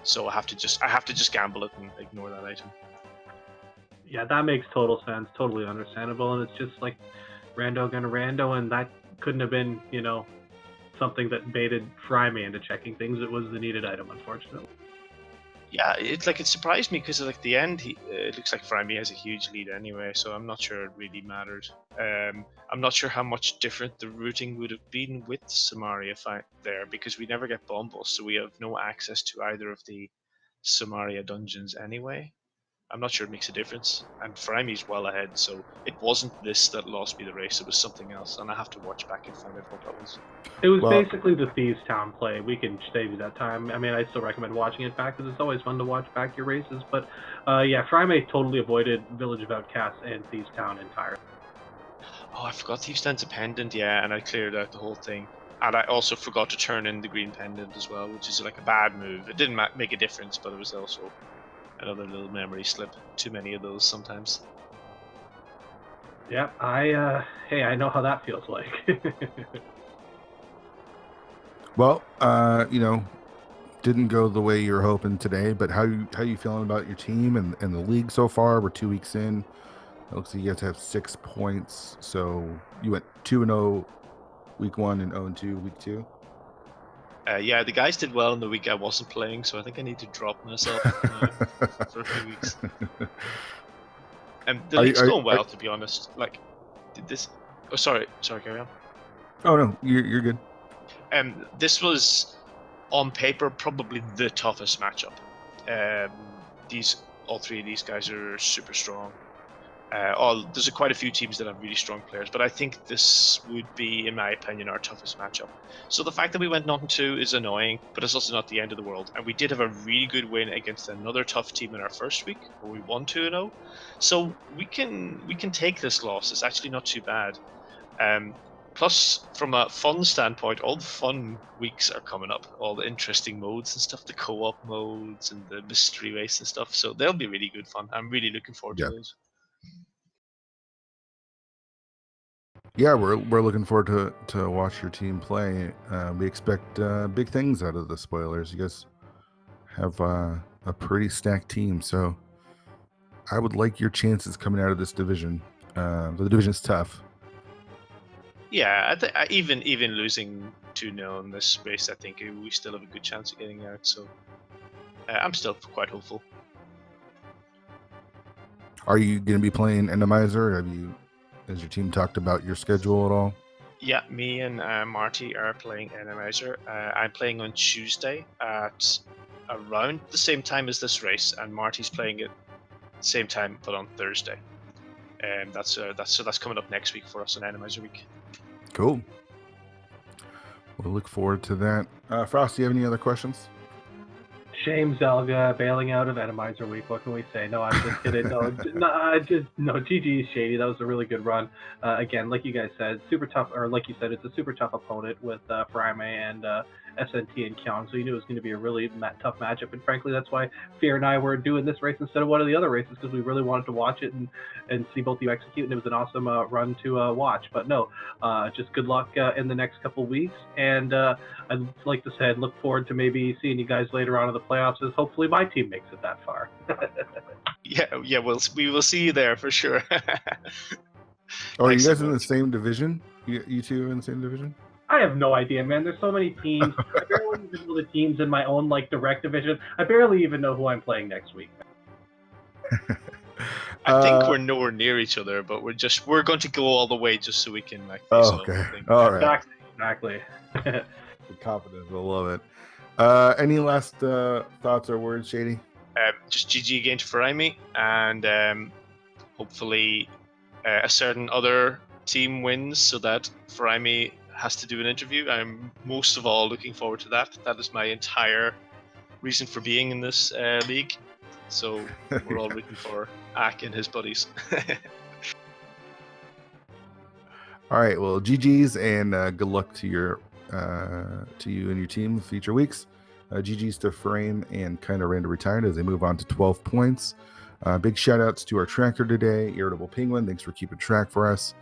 So I have to just gamble it and ignore that item. Yeah, that makes total sense. Totally understandable. And it's just like rando gonna rando, and that couldn't have been, something that baited Furaime into checking things. It was the needed item, unfortunately. Yeah, it surprised me because at the end it looks like Furaime has a huge lead anyway, so I'm not sure it really mattered. I'm not sure how much different the routing would have been with Samaria there, because we never get bomb busts, so we have no access to either of the Samaria dungeons anyway. I'm not sure it makes a difference, and Furaime's well ahead, so it wasn't this that lost me the race, it was something else, and I have to watch back and find out what that was. It was basically the Thieves Town play. We can save you that time. I mean, I still recommend watching it back because it's always fun to watch back your races. But yeah, Furaime totally avoided Village of Outcasts and Thieves Town entirely. Oh, I forgot Thieves Town's a pendant, yeah, and I cleared out the whole thing. And I also forgot to turn in the green pendant as well, which is like a bad move. It didn't make a difference, but it was also another little memory slip. Too many of those sometimes. Yeah, I know how that feels like. well, didn't go the way you were hoping today, but how you feeling about your team and the league so far? We're 2 weeks in. It looks like you guys have 6 points. So you went 2-0 week 1 and 0-2 week 2. Yeah, the guys did well in the week I wasn't playing, so I think I need to drop myself for a few weeks. And the league's going well, to be honest. Like, did this? Oh, sorry, carry on. Oh no, you're good. This was, on paper, probably the toughest matchup. All 3 of these guys are super strong. There's quite a few teams that have really strong players, but I think this would be, in my opinion, our toughest matchup. So the fact that we went 0-2 is annoying, but it's also not the end of the world. And we did have a really good win against another tough team in our first week, where we won 2-0. So we can take this loss. It's actually not too bad. Plus, from a fun standpoint, all the fun weeks are coming up. All the interesting modes and stuff, the co-op modes and the mystery race and stuff. So they'll be really good fun. I'm really looking forward to those. Yeah, we're looking forward to watch your team play. We expect big things out of the spoilers. You guys have a pretty stacked team, so I would like your chances coming out of this division. The division's tough. Yeah, even losing 2-0 in this race, I think we still have a good chance of getting out. So I'm still quite hopeful. Are you going to be playing Randomizer? Has your team talked about your schedule at all? Yeah, me and Marty are playing Randomizer. I'm playing on Tuesday at around the same time as this race, and Marty's playing it same time but on Thursday. And that's coming up next week for us on Randomizer week. Cool. We'll look forward to that. Frost, do you have any other questions? Shame Zelda bailing out of Randomizer week. What can we say? No, I'm just kidding. No, GG Shady. That was a really good run. Again, like you guys said, super tough, or like you said, it's a super tough opponent with Furaime and SNT and Kyong, so you knew it was going to be a really tough matchup. And frankly, that's why Fear and I were doing this race instead of one of the other races, because we really wanted to watch it and see both you execute, and it was an awesome run to watch. But no, just good luck in the next couple weeks, and I'd like to say I'd look forward to maybe seeing you guys later on in the playoffs, as hopefully my team makes it that far. Yeah, we will see you there for sure. Are you guys in the same division? You two are in the same division? I have no idea, man. There's so many teams. I barely even know the teams in my own like direct division. I barely even know who I'm playing next week. I think we're nowhere near each other, but we're going to go all the way just so we can like face Oh, off. okay. I think. All right. Exactly. Confidence. I love it. Any last thoughts or words, Shady? Just GG again to Furaime, and hopefully a certain other team wins so that Furaime has to do an interview. I'm most of all looking forward to that. That is my entire reason for being in this league. So we're all rooting for Ak and his buddies. All right. Well, GG's and good luck to you and your team future weeks. GG's to Furaime and Kinda Random Retired as they move on to 12 points. Big shout outs to our tracker today, Irritable Penguin. Thanks for keeping track for us.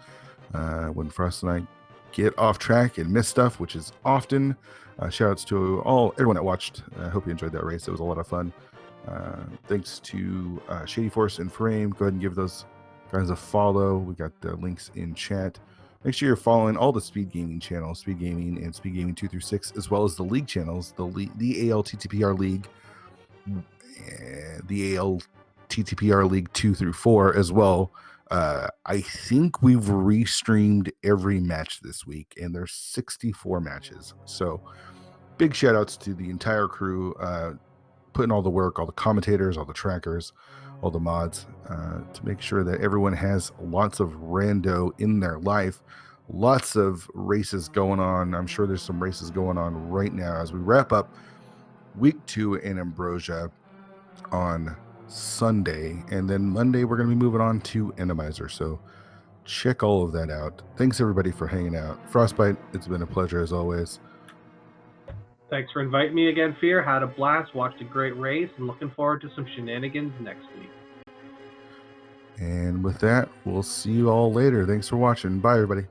When Frost and I get off track and miss stuff, which is often. Shout outs to everyone that watched. I hope you enjoyed that race. It was a lot of fun. Thanks to shadyforce and Furaime. Go ahead and give those guys a follow. We got the links in chat. Make sure you're following all the Speed Gaming channels, Speed Gaming and Speed Gaming 2 through 6, as well as the league channels, the ALTTPR League, the ALTTPR League 2 through 4 as well. I think we've restreamed every match this week, and there's 64 matches. So big shout outs to the entire crew, putting all the work, all the commentators, all the trackers, all the mods, to make sure that everyone has lots of rando in their life. Lots of races going on. I'm sure there's some races going on right now as we wrap up week 2 in Ambrosia on Sunday, and then Monday we're going to be moving on to Randomizer. So check all of that out. Thanks everybody for hanging out. Frostbite, it's been a pleasure as always. Thanks for inviting me again, Fear. Had a blast, watched a great race, and looking forward to some shenanigans next week. And with that, we'll see you all later. Thanks for watching. Bye everybody.